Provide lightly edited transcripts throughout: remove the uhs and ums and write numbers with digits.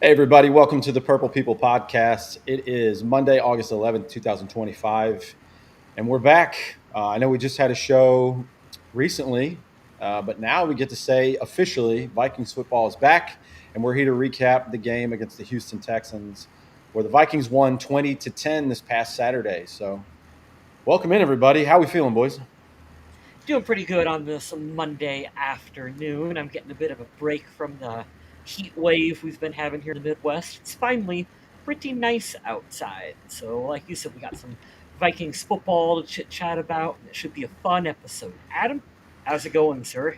Hey, everybody, welcome to the Purple People Podcast. It is Monday, August 11th, 2025, and we're back. I know we just had a show recently, but now we get to say officially Vikings football is back, and we're here to recap the game against the Houston Texans, where the Vikings won 20-10 this past Saturday. So, welcome in, everybody. How we feeling, boys? Doing pretty good on this Monday afternoon. I'm getting a bit of a break from the heat wave we've been having here in the Midwest. It's finally pretty nice outside. So, like you said, we got some Vikings football to chit chat about, and it should be a fun episode. Adam, how's it going, sir?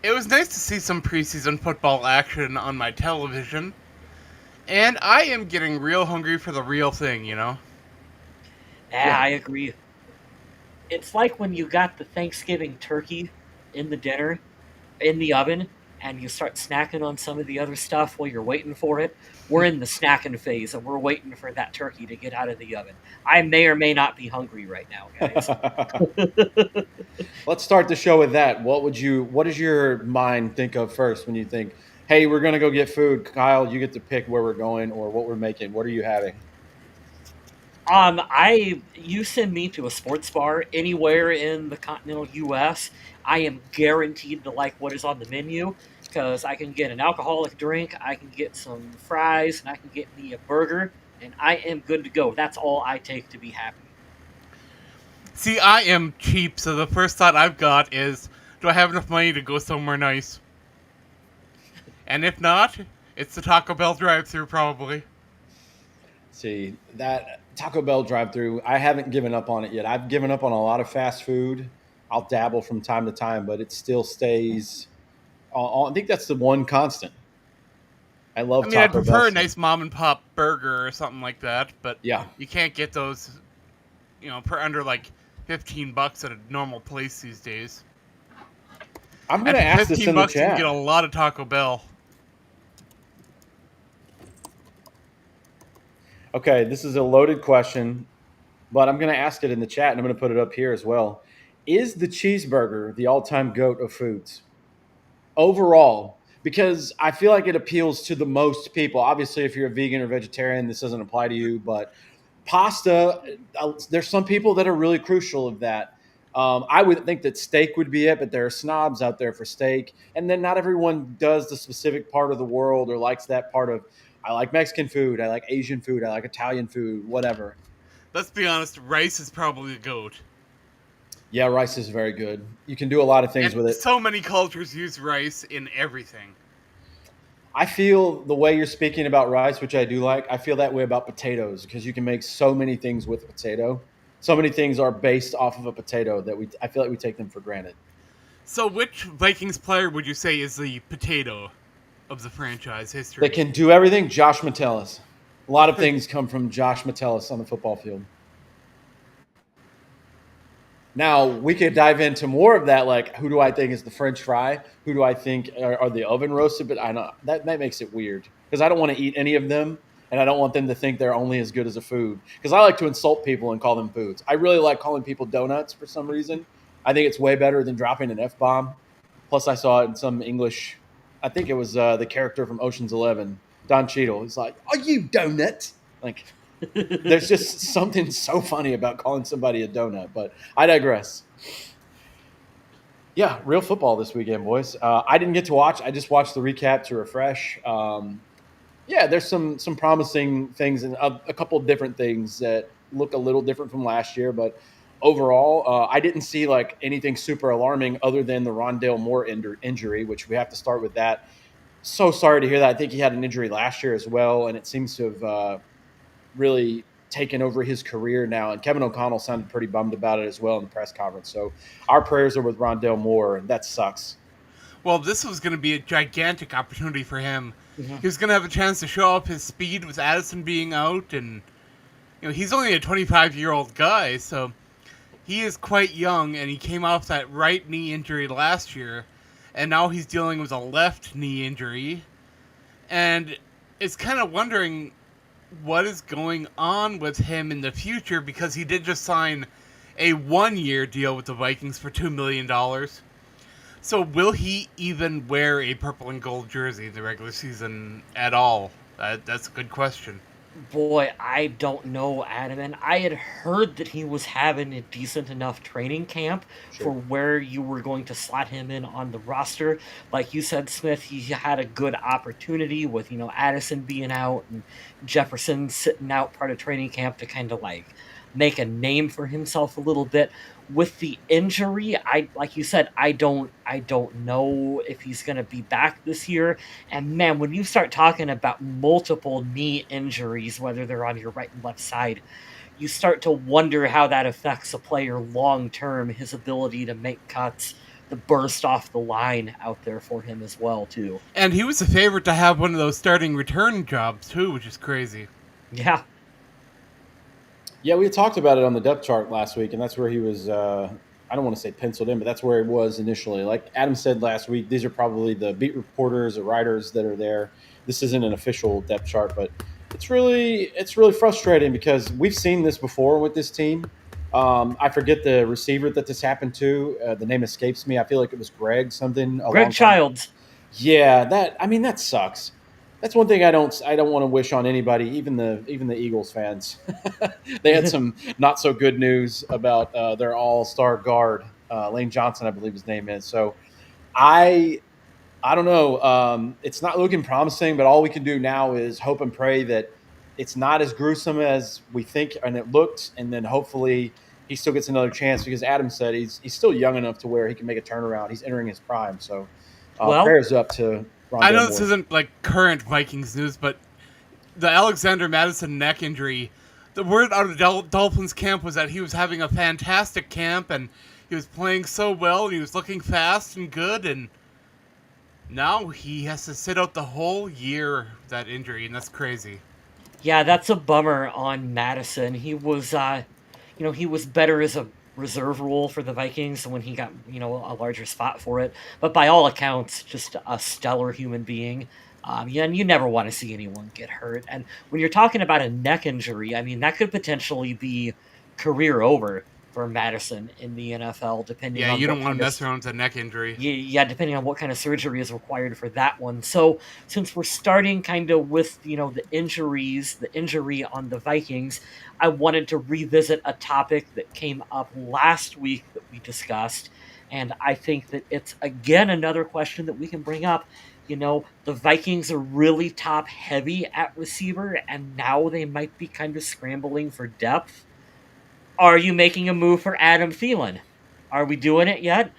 It was nice to see some preseason football action on my television, and I am getting real hungry for the real thing. Yeah, Yeah. I agree. It's like when you got the Thanksgiving turkey in the dinner in the oven and you start snacking on some of the other stuff while you're waiting for it. We're in the snacking phase and we're waiting for that turkey to get out of the oven. I may or may not be hungry right now, guys. Let's start the show with that. What does your mind think of first when you think, hey, we're gonna go get food? Kyle, you get to pick where we're going or what we're making. What are you having? You send me to a sports bar anywhere in the continental U.S., I am guaranteed to like what is on the menu because I can get an alcoholic drink, I can get some fries, and I can get me a burger, and I am good to go. That's all I take to be happy. See, I am cheap, so the first thought I've got is, do I have enough money to go somewhere nice? And if not, it's the Taco Bell drive-thru probably. See, that Taco Bell drive-through, I haven't given up on it yet. I've given up on a lot of fast food. I'll dabble from time to time, but it still stays. I think that's the one constant. I I love mean, I'd Taco Bell prefer a still. nice mom and pop burger or something like that, but Yeah, you can't get those, for under like $15 at a normal place these days. I'm And gonna for ask this 15 in the bucks, you can get chat. a lot of Taco Bell. Okay, this is a loaded question, but I'm going to ask it in the chat and I'm going to put it up here as well. Is the cheeseburger the all time goat of foods overall? Because I feel like it appeals to the most people. Obviously, if you're a vegan or vegetarian, this doesn't apply to you, but pasta, there's some people that are really crucial of that. I would think that steak would be it, but there are snobs out there for steak. And then not everyone does the specific part of the world or likes that part of. I like Mexican food. I like Asian food. I like Italian food, whatever. Let's be honest, rice is probably the goat. Yeah, rice is very good. You can do a lot of things And with it. so many cultures use rice in everything. I feel the way you're speaking about rice, which I do like, I feel that way about potatoes because you can make so many things with potato. So many things are based off of a potato that I feel like we take them for granted. So, which Vikings player would you say is the potato of the franchise They history? can do everything. Josh Metellus. A lot of things come from Josh Metellus on the football field. Now we could dive into more of that. Like, who do I think is the French fry? Who do I think are the oven roasted? But I know that makes it weird because I don't want to eat any of them, and I don't want them to think they're only as good as a food. Because I like to insult people and call them foods. I really like calling people donuts for some reason. I think it's way better than dropping an f bomb. Plus, I saw it in some English. I think it was the character from Ocean's 11, Don Cheadle. He's like, "Are you donut?" Like, there's just something so funny about calling somebody a donut, but I digress. Yeah, real football this weekend, boys. I didn't get to watch. I just watched the recap to refresh. Yeah, there's some promising things and a couple of different things that look a little different from last year, but overall, I didn't see like anything super alarming other than the Rondale Moore injury, which we have to start with that. So sorry to hear that. I think he had an injury last year as well, and it seems to have really taken over his career now. And Kevin O'Connell sounded pretty bummed about it as well in the press conference. So our prayers are with Rondale Moore, and that sucks. Well, this was going to be a gigantic opportunity for him. Mhm. He was going to have a chance to show off his speed with Addison being out, and he's only a 25-year-old guy, so he is quite young, and he came off that right knee injury last year, and now he's dealing with a left knee injury, and it's kind of wondering what is going on with him in the future because he did just sign a 1-year deal with the Vikings for $2 million. So will he even wear a purple and gold jersey in the regular season at all? That's a good question. Boy, I don't know, Adam. And I had heard that he was having a decent enough training camp for Sure. where you were going to slot him in on the roster. Like you said, Smith, he had a good opportunity with, Addison being out and Jefferson sitting out part of training camp to kind of like make a name for himself a little bit. With the injury, I like you said, I don't know if he's gonna be back this year. And man, when you start talking about multiple knee injuries, whether they're on your right and left side, you start to wonder how that affects a player long term, his ability to make cuts, the burst off the line out there for him as well, too. And he was a favorite to have one of those starting return jobs too, which is crazy. Yeah. Yeah, we had talked about it on the depth chart last week, and that's where he was. I don't want to say penciled in, but that's where he was initially. Like Adam said last week, these are probably the beat reporters or writers that are there. This isn't an official depth chart, but it's really frustrating because we've seen this before with this team. I forget the receiver that this happened to. The name escapes me. I feel like it was Greg something a Greg long time. Childs. Yeah, that sucks. That's one thing I don't want to wish on anybody, even the Eagles fans. They had some not so good news about their all-star guard, Lane Johnson, I believe his name is. So I I don't know. It's not looking promising, but all we can do now is hope and pray that it's not as gruesome as we think and it looked, and then hopefully he still gets another chance because Adam said he's still young enough to where he can make a turnaround. He's entering his prime, so Well, prayers up to I Rondale know this Moore. isn't like current Vikings news, but the Alexander Madison neck injury, the word out of the Dolphins camp was that he was having a fantastic camp and he was playing so well and he was looking fast and good, and now he has to sit out the whole year with that injury, and that's crazy. yeah, that's a bummer on Madison. He was better as a reserve role for the Vikings when he got, a larger spot for it. But by all accounts, just a stellar human being. Yeah, and you never want to see anyone get hurt. And when you're talking about a neck injury, I mean, that could potentially be career over for Madison in the NFL, depending Yeah, on you what don't want to kind of mess around with a neck injury. yeah, depending on what kind of surgery is required for that one. So since we're starting kind of with the injury on the Vikings, I wanted to revisit a topic that came up last week that we discussed, and I think that it's again another question that we can bring up. The Vikings are really top heavy at receiver, and now they might be kind of scrambling for depth. Are you making a move for Adam Thielen? Are we doing it yet?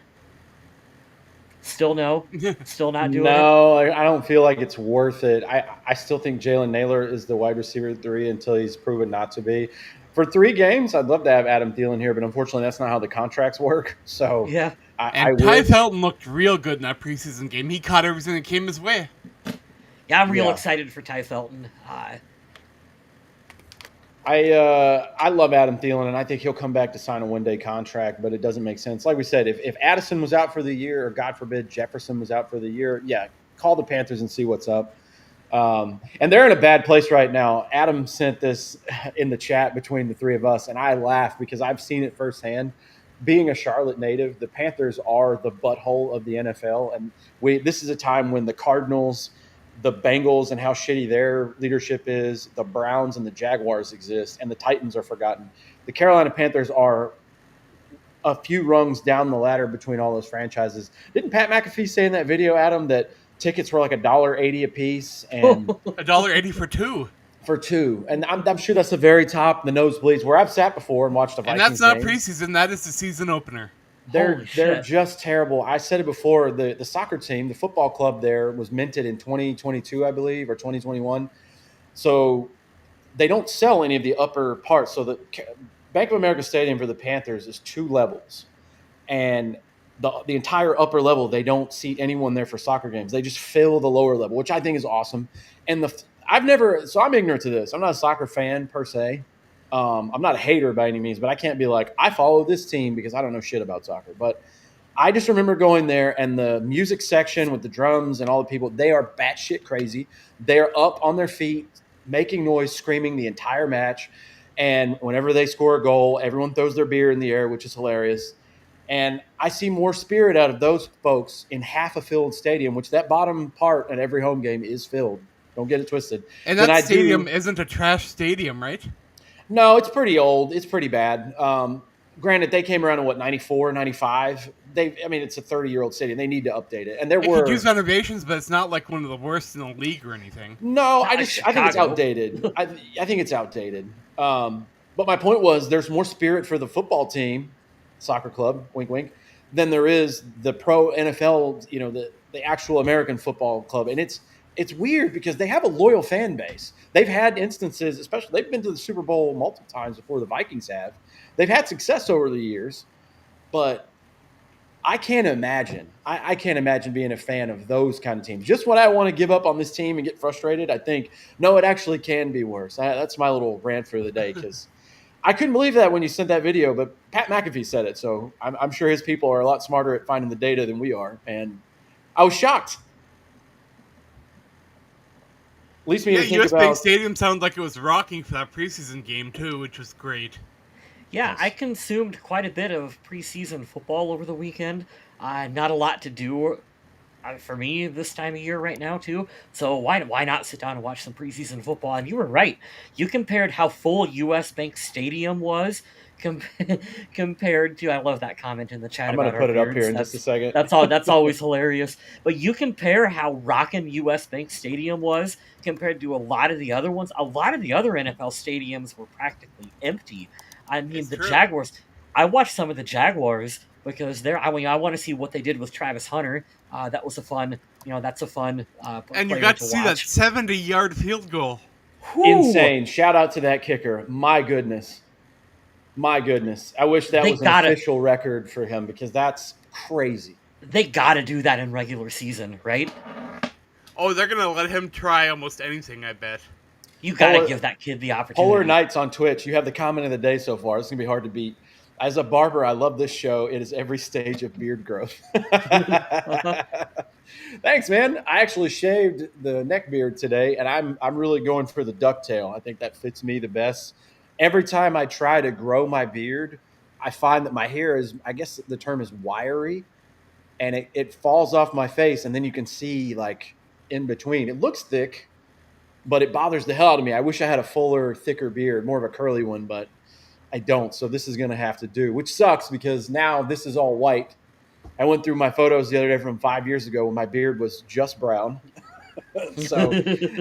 Still no. Still not doing it. No, I don't feel like it's worth it. I still think Jalen Naylor is the wide receiver 3 until he's proven not to be. For 3 games, I'd love to have Adam Thielen here, but unfortunately, that's not how the contracts work. So Yeah. I And Ty wish. Felton looked real good in that preseason game. He caught everything that came his way. Yeah, I'm real Yeah, excited for Ty Felton. I love Adam Thielen, and I think he'll come back to sign a 1-day contract, but it doesn't make sense. Like we said, if Addison was out for the year, or God forbid Jefferson was out for the year, yeah, call the Panthers and see what's up. And they're in a bad place right now. Adam sent this in the chat between the three of us, and I laugh because I've seen it firsthand. Being a Charlotte native, the Panthers are the butthole of the NFL, and this is a time when the Cardinals, the Bengals, and how shitty their leadership is, the Browns and the Jaguars exist, and the Titans are forgotten. The Carolina Panthers are a few rungs down the ladder between all those franchises. Didn't Pat McAfee say in that video, Adam, that tickets were like $1.80 a piece, and $1.80 for two. for two? And I'm sure that's the very top, the nosebleeds, where I've sat before and watched a And that's Vikings not game. preseason, that is the season opener. Holy They're shit. just terrible. I said it before. The soccer team, the football club there was minted in 2022, I believe, or 2021. So they don't sell any of the upper parts. So the Bank of America Stadium for the Panthers is 2 levels, and the entire upper level, they don't seat anyone there for soccer games. They just fill the lower level, which I think is awesome. And I'm ignorant to this. I'm not a soccer fan per se. I'm not a hater by any means, but I can't be like, I follow this team because I don't know shit about soccer. But I just remember going there, and the music section with the drums and all the people, they are batshit crazy. They're up on their feet, making noise, screaming the entire match. And whenever they score a goal, everyone throws their beer in the air, which is hilarious. And I see more spirit out of those folks in half a filled stadium, which that bottom part at every home game is filled. Don't get it twisted. And Then that I stadium do. isn't a trash stadium, right? No, it's pretty old. It's pretty bad. Granted, they came around in what, 94, 95. I mean, it's a 30-year-old city, and they need to update it. And there It could use were renovations, but it's not like one of the worst in the league or anything. no. Not like I think it's Chicago. outdated. I think it's outdated. But my point was, there's more spirit for the football team, soccer club, wink, wink, than there is the pro NFL. The actual American football club, and it's weird because they have a loyal fan base. They've had instances, especially they've been to the Super Bowl multiple times before the Vikings have. They've had success over the years, but I can't imagine. I can't imagine being a fan of those kind of teams. Just when I want to give up on this team and get frustrated, I think, no, it actually can be worse. That's my little rant for the day because I couldn't believe that when you sent that video, but Pat McAfee said it. So I'm sure his people are a lot smarter at finding the data than we are. And I was shocked. Leads me Yeah, to think US Bank about Stadium sounded like it was rocking for that preseason game too, which was great. Yeah, Nice. I consumed quite a bit of preseason football over the weekend. Not a lot to do for me this time of year right now too. So why not sit down and watch some preseason football? And you were right. You compared how full US Bank Stadium was com- compared to. I love that comment in the chat I'm going about to our put it up here beards. in just a second. That's always hilarious. But you compare how rockin' US Bank Stadium was compared to a lot of the other ones. A lot of the other NFL stadiums were practically empty. I mean, It's the true. Jaguars. I watched some of the Jaguars because I want to see what they did with Travis Hunter. That was a fun. That's a fun And you player got to to see that watch. 70-yard field goal. Whew. Insane. Shout out to that kicker. My goodness. My goodness. I wish that They was an gotta official record for him because that's crazy. they gotta do that in regular season, right? Oh, they're gonna let him try almost anything, I bet. You gotta Polar, give that kid the Polar opportunity. Nights on Twitch. You have the comment of the day so far. It's going to be hard to beat. As a barber, I love this show. It is every stage of beard growth. Thanks, man. I actually shaved the neck beard today, and I'm really going for the ducktail. I think that fits me the best. Every time I try to grow my beard, I find that my hair is, I guess the term is wiry, and it falls off my face, and then you can see like in between. It looks thick, but it bothers the hell out of me. I wish I had a fuller, thicker beard, more of a curly one, but I don't. So this is going to have to do, which sucks because now this is all white. I went through my photos the other day from 5 years ago when my beard was just brown. So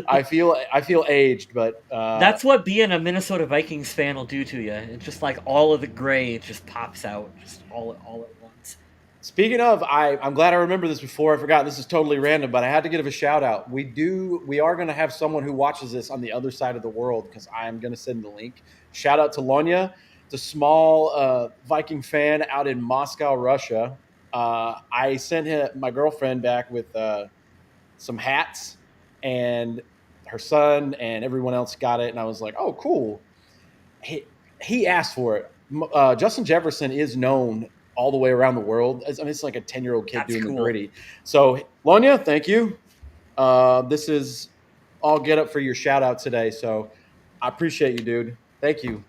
I feel aged, but That's what being a Minnesota Vikings fan will do to you. It's just like all of the gray, it just pops out, just all at once. speaking of, I'm glad I remember this before I forgot. This is totally random, but I had to give a shout out. We are going to have someone who watches this on the other side of the world because I'm going to send the link. Shout out to Lonya. It's a small Viking fan out in Moscow, Russia. I sent my girlfriend back with some hats, and her son and everyone else got it, and I was like, "Oh, cool." He asked for it. Justin Jefferson is known all the way around the world. I mean, it's like a 10-year-old kid That's doing the cool. gritty. So, Lonya, thank you. This is all get up for your shout out today. So, I appreciate you, dude. Thank you.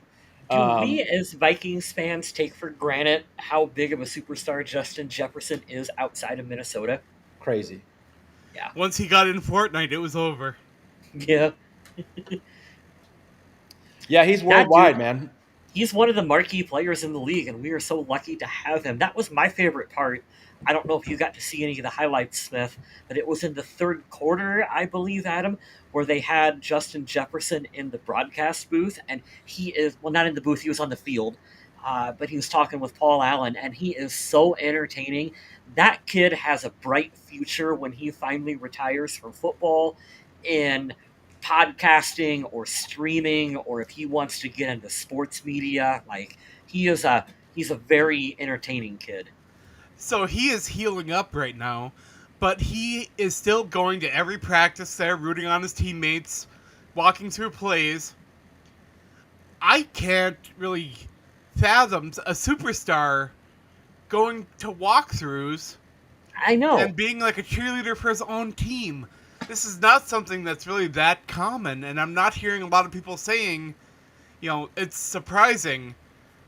Do we as Vikings fans take for granted how big of a superstar Justin Jefferson is outside of Minnesota? Crazy. Yeah. Once he got in Fortnite, it was over. Yeah. Yeah, he's That worldwide, dude, man. he's one of the marquee players in the league, and we are so lucky to have him. That was my favorite part. I don't know if you got to see any of the highlights, Smith, but it was in the third quarter, I believe, Adam, where they had Justin Jefferson in the broadcast booth, and he is, well, not in the booth, he was on the field, but he was talking with Paul Allen, and he is so entertaining. That kid has a bright future when he finally retires from football in podcasting or streaming, or if he wants to get into sports media. Like, he's a very entertaining kid. So he is healing up right now, but he is still going to every practice there, rooting on his teammates, walking through plays. I can't really fathom a superstar going to walkthroughs I know. and being like a cheerleader for his own team. This is not something that's really that common, and I'm not hearing a lot of people saying, it's surprising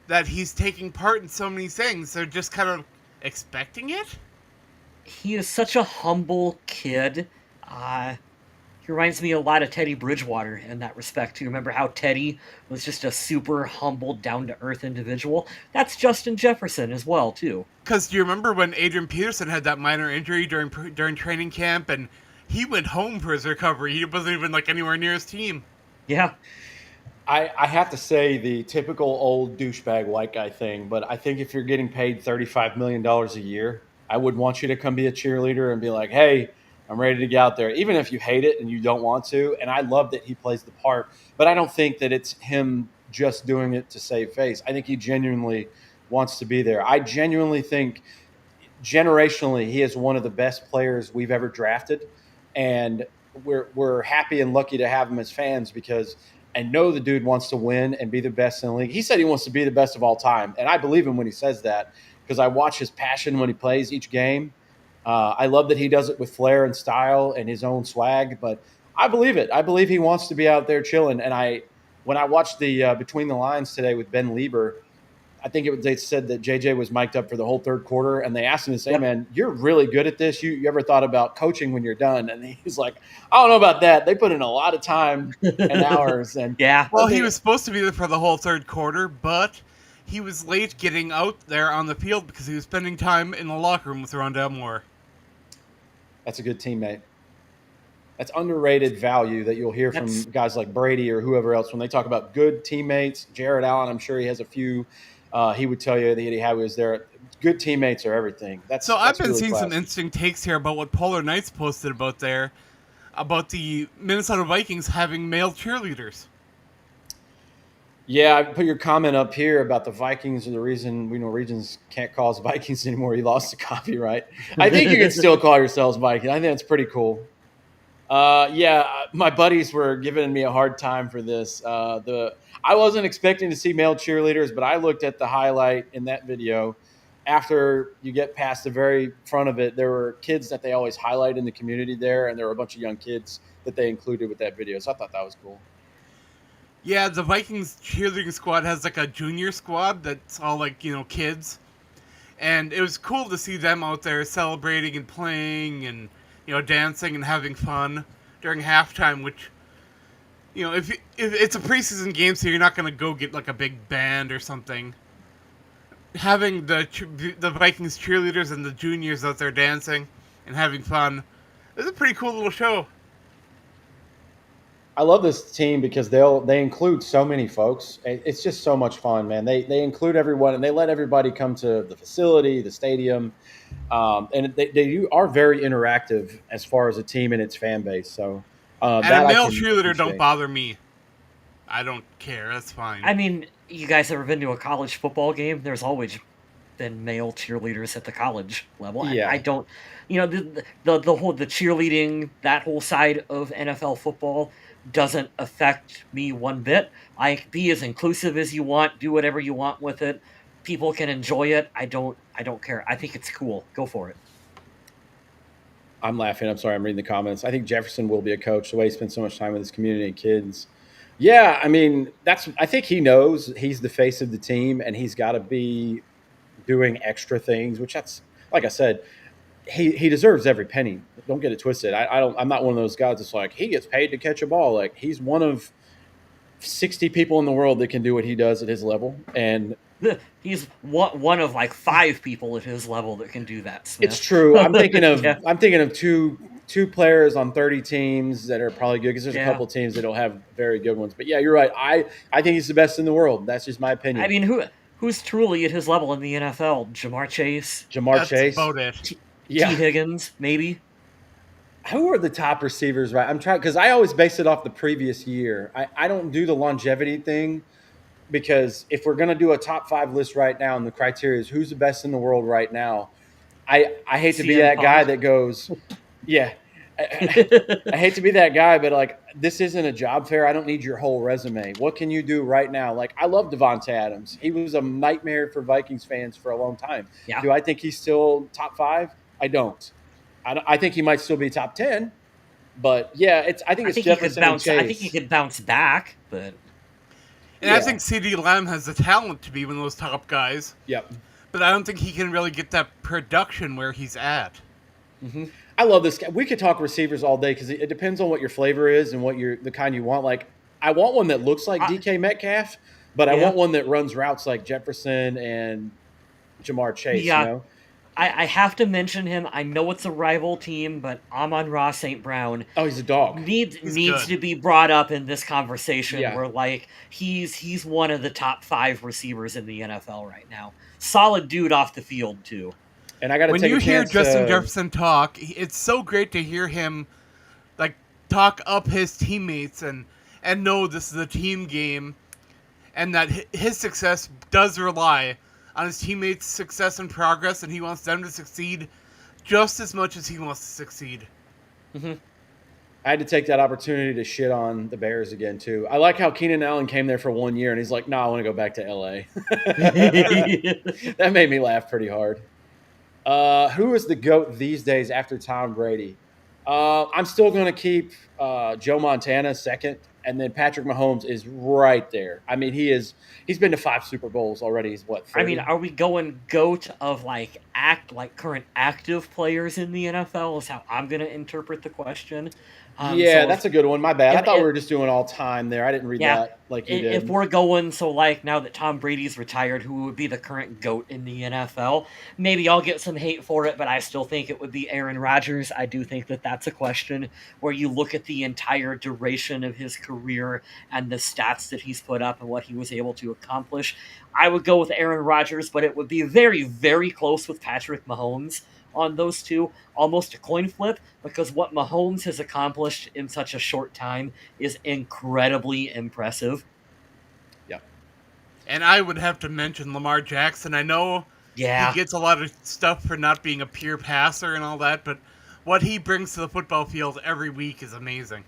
that he's taking part in so many things. They're just kind of expecting it? He is such a humble kid. Here, He reminds me a lot of Teddy Bridgewater in that respect. You remember how Teddy was just a super humble, down-to-earth individual? That's Justin Jefferson as well, too. Because do you remember when Adrian Peterson had that minor injury during training camp, and he went home for his recovery? He wasn't even like anywhere near his team. Yeah. I have to say the typical old douchebag white guy thing, but I think if you're getting paid $35 million a year, I would want you to come be a cheerleader and be like, hey, I'm ready to get out there, even if you hate it and you don't want to. And I love that he plays the part, but I don't think that it's him just doing it to save face. I think he genuinely wants to be there. I genuinely think generationally, he is one of the best players we've ever drafted. And we're happy and lucky to have him as fans because I know the dude wants to win and be the best in the league. He said he wants to be the best of all time. And I believe him when he says that because I watch his passion when he plays each game. I love that he does it with flair and style and his own swag, but I believe it. I believe he wants to be out there chilling. And when I watched the Between the Lines today with Ben Lieber, I think they said that JJ was mic'd up for the whole third quarter, and they asked him to say, "Man, you're really good at this. You ever thought about coaching when you're done?" And he's like, "I don't know about that. They put in a lot of time and hours." And yeah. Well, he was supposed to be there for the whole third quarter, but he was late getting out there on the field because he was spending time in the locker room with Rondell Moore. That's a good teammate. That's underrated value that you'll hear from guys like Brady or whoever else when they talk about good teammates. Jared Allen, I'm sure he has a few. He would tell you that he was there. Good teammates are everything. I've been really seeing classic. some interesting takes here about what Polar Knights posted about the Minnesota Vikings having male cheerleaders. Yeah, I put your comment up here about the Vikings are the reason we know Regions can't call us Vikings anymore. You lost the copyright. I think you can still call yourselves Vikings. I think that's pretty cool. My buddies were giving me a hard time for this. I wasn't expecting to see male cheerleaders, but I looked at the highlight in that video. After you get past the very front of it, there were kids that they always highlight in the community there, and there were a bunch of young kids that they included with that video. So I thought that was cool. Yeah, the Vikings cheerleading squad has like a junior squad that's all like, kids. And it was cool to see them out there celebrating and playing and, dancing and having fun during halftime, which, if it's a preseason game, so you're not going to go get like a big band or something. Having the Vikings cheerleaders and the juniors out there dancing and having fun is a pretty cool little show. I love this team because they include so many folks. It's just so much fun, man. They include everyone and they let everybody come to the facility, the stadium, and they are very interactive as far as a team and its fan base. So, and a male cheerleader don't bother me. I don't care. That's fine. I mean, you guys ever been to a college football game? There's always been male cheerleaders at the college level. Yeah. I don't, the cheerleading, that whole side of NFL football doesn't affect me one bit. I can be as inclusive as you want, do whatever you want with it. People can enjoy it. I don't care. I think it's cool. Go for it. I'm laughing. I'm sorry. I'm reading the comments. I think Jefferson will be a coach the way he spends so much time with his community and kids. Yeah, I mean, I think he knows he's the face of the team and he's got to be doing extra things, which that's, like I said, he deserves every penny. Don't get it twisted. I'm not one of those guys that's like, he gets paid to catch a ball. Like, he's one of 60 people in the world that can do what he does at his level. And he's one of like 5 people at his level that can do that, Smith. It's true. I'm thinking of I'm thinking of two players on 30 teams that are probably good because there's a couple teams that'll have very good ones. But yeah, you're right. I think he's the best in the world. That's just my opinion. I mean, who's truly at his level in the NFL? Jamar Chase. That's about it. T. Higgins, maybe. Who are the top receivers? Right, I'm trying because I always base it off the previous year. I don't do the longevity thing because if we're going to do a top 5 list right now, and the criteria is who's the best in the world right now, I hate to be that guy that goes, yeah. I hate to be that guy, but like, this isn't a job fair. I don't need your whole resume. What can you do right now? Like, I love Devontae Adams. He was a nightmare for Vikings fans for a long time. Yeah. Do I think he's still top 5? I don't. I think he might still be top 10, but yeah, I think Jefferson and Chase. I think he could bounce back, but. And I think CeeDee Lamb has the talent to be one of those top guys. Yep. But I don't think he can really get that production where he's at. Mm-hmm. I love this guy. We could talk receivers all day because it depends on what your flavor is and what the kind you want. Like, I want one that looks like I, DK Metcalf, but I yeah, want one that runs routes like Jefferson and Jamar Chase. You yeah. know? I have to mention him. I know it's a rival team, but Amon-Ra St. Brown Oh, he's a dog. He's needs good. to be brought up in this conversation. Yeah, Where like he's one of the top 5 receivers in the NFL right now. Solid dude off the field too. and I got to When take you a hear chance Justin to. Jefferson talk, it's so great to hear him like talk up his teammates and know this is a team game and that his success does rely on his teammates' success and progress, and he wants them to succeed just as much as he wants to succeed. Mm-hmm. I had to take that opportunity to shit on the Bears again too. I like how Keenan Allen came there for 1 year and he's like, "No, I want to go back to LA." That made me laugh pretty hard. Who is the GOAT these days after Tom Brady? I'm still going to keep Joe Montana second, and then Patrick Mahomes is right there. I mean, he's been to 5 Super Bowls already. He's what, I mean, 30? are we going GOAT of like current active players in the NFL? Is how I'm gonna interpret the question. Yeah, So that's a good one. My bad. I thought we if were just doing all time there. I didn't read yeah, that like you if did. we're going, so like now that Tom Brady's retired, who would be the current GOAT in the NFL? Maybe I'll get some hate for it, but I still think it would be Aaron Rodgers. I do think that that's a question where you look at the entire duration of his career and the stats that he's put up and what he was able to accomplish. I would go with Aaron Rodgers, but it would be very, very close with Patrick Mahomes on those two, almost a coin flip, because what Mahomes has accomplished in such a short time is incredibly impressive. Yeah. And I would have to mention Lamar Jackson. I know he Yeah. gets a lot of stuff for not being a pure passer and all that, but what he brings to the football field every week is amazing.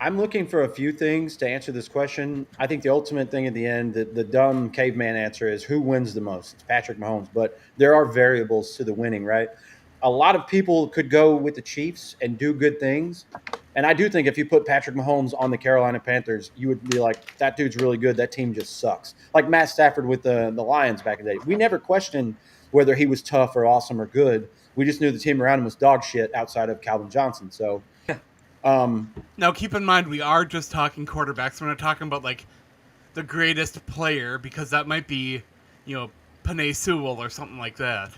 I'm looking for a few things to answer this question. I think the ultimate thing at the end, the dumb caveman answer is who wins the most? It's Patrick Mahomes, but there are variables to the winning, right? A lot of people could go with the Chiefs and do good things. And I do think if you put Patrick Mahomes on the Carolina Panthers, you would be like, that dude's really good. That team just sucks. Like Matt Stafford with the Lions back in the day. We never questioned whether he was tough or awesome or good. We just knew the team around him was dog shit outside of Calvin Johnson. So, Now, keep in mind, we are just talking quarterbacks. We're not talking about, like, the greatest player, because that might be, Penei Sewell or something like that.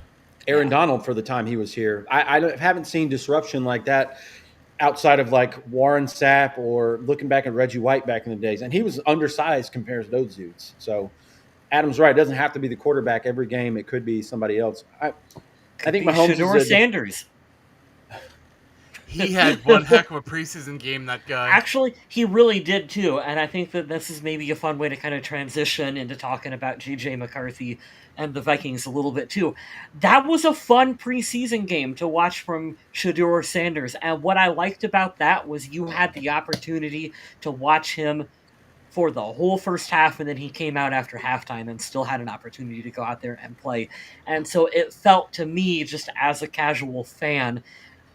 Aaron Donald for the time he was here. I haven't seen disruption like that outside of like Warren Sapp or looking back at Reggie White back in the days. And he was undersized compared to those dudes. So Adam's right. It doesn't have to be the quarterback every game. It could be somebody else. I think Be Mahomes Shedeur is Sanders. He had one heck of a preseason game, that guy. Actually, he really did too, and I think that this is maybe a fun way to kind of transition into talking about J.J. McCarthy and the Vikings a little bit too. That was a fun preseason game to watch from Shedeur Sanders, and what I liked about that was you had the opportunity to watch him for the whole first half, and then he came out after halftime and still had an opportunity to go out there and play. And so it felt to me, just as a casual fan,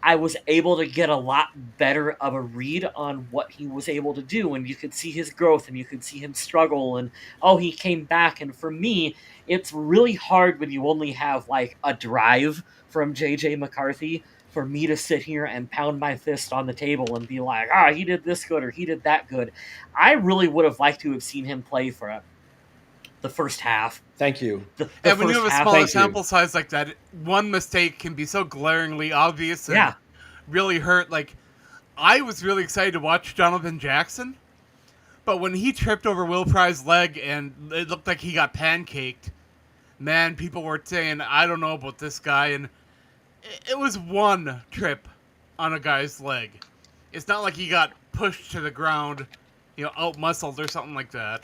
I was able to get a lot better of a read on what he was able to do. And you could see his growth and you could see him struggle. And, oh, he came back. And for me, it's really hard when you only have like a drive from JJ McCarthy for me to sit here and pound my fist on the table and be like, he did this good or he did that good. I really would have liked to have seen him play for the first half. Thank you. And when you have a smaller Thank you. sample size like that, one mistake can be so glaringly obvious and really hurt. Like, I was really excited to watch Donovan Jackson, but when he tripped over Will Pry's leg and it looked like he got pancaked, man, people were saying, I don't know about this guy. And it was one trip on a guy's leg. It's not like he got pushed to the ground, out-muscled or something like that.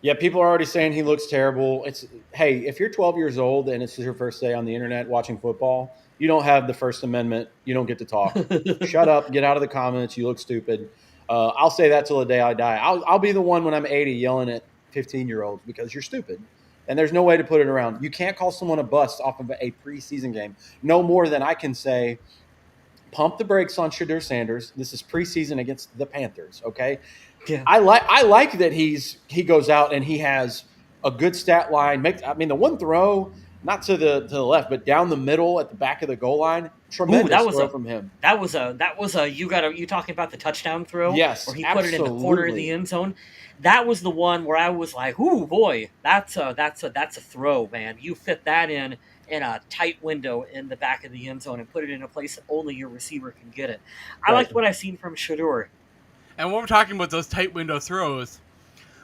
Yeah, people are already saying he looks terrible. Hey, if you're 12 years old and it's your first day on the internet watching football, you don't have the First Amendment. You don't get to talk. Shut up. Get out of the comments. You look stupid. I'll say that till the day I die. I'll be the one when I'm 80 yelling at 15-year-olds because you're stupid. And there's no way to put it around. You can't call someone a bust off of a preseason game. No more than I can say, pump the brakes on Shedeur Sanders. This is preseason against the Panthers, okay? Yeah. I like that he goes out and he has a good stat line. The one throw not to the left, but down the middle at the back of the goal line. Ooh, Tremendous throw from him. you talking about the touchdown throw Yes, where he put it in the corner of the absolutely. end zone. That was the one where I was like, "Ooh, boy, that's a throw, man. You fit that in a tight window in the back of the end zone and put it in a place that only your receiver can get it." I Right. liked what I've seen from Shador. And when we're talking about those tight window throws,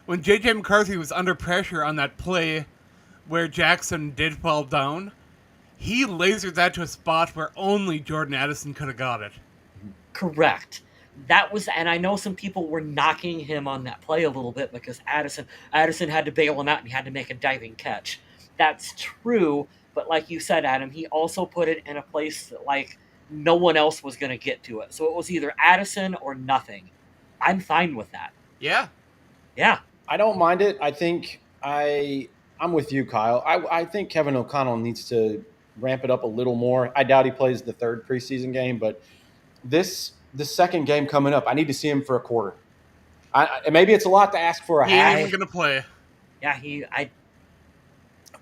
when J.J. McCarthy was under pressure on that play where Jackson did fall down, he lasered that to a spot where only Jordan Addison could have got it. Correct. That was, and I know some people were knocking him on that play a little bit because Addison had to bail him out and he had to make a diving catch. That's true, but like you said, Adam, he also put it in a place that like no one else was going to get to it. So it was either Addison or nothing. I'm fine with that. Yeah. Yeah. I don't mind it. I think I'm with you, Kyle. I think Kevin O'Connell needs to ramp it up a little more. I doubt he plays the third preseason game, but the second game coming up, I need to see him for a quarter. Maybe it's a lot to ask for a He ain't half. even going to play. Yeah,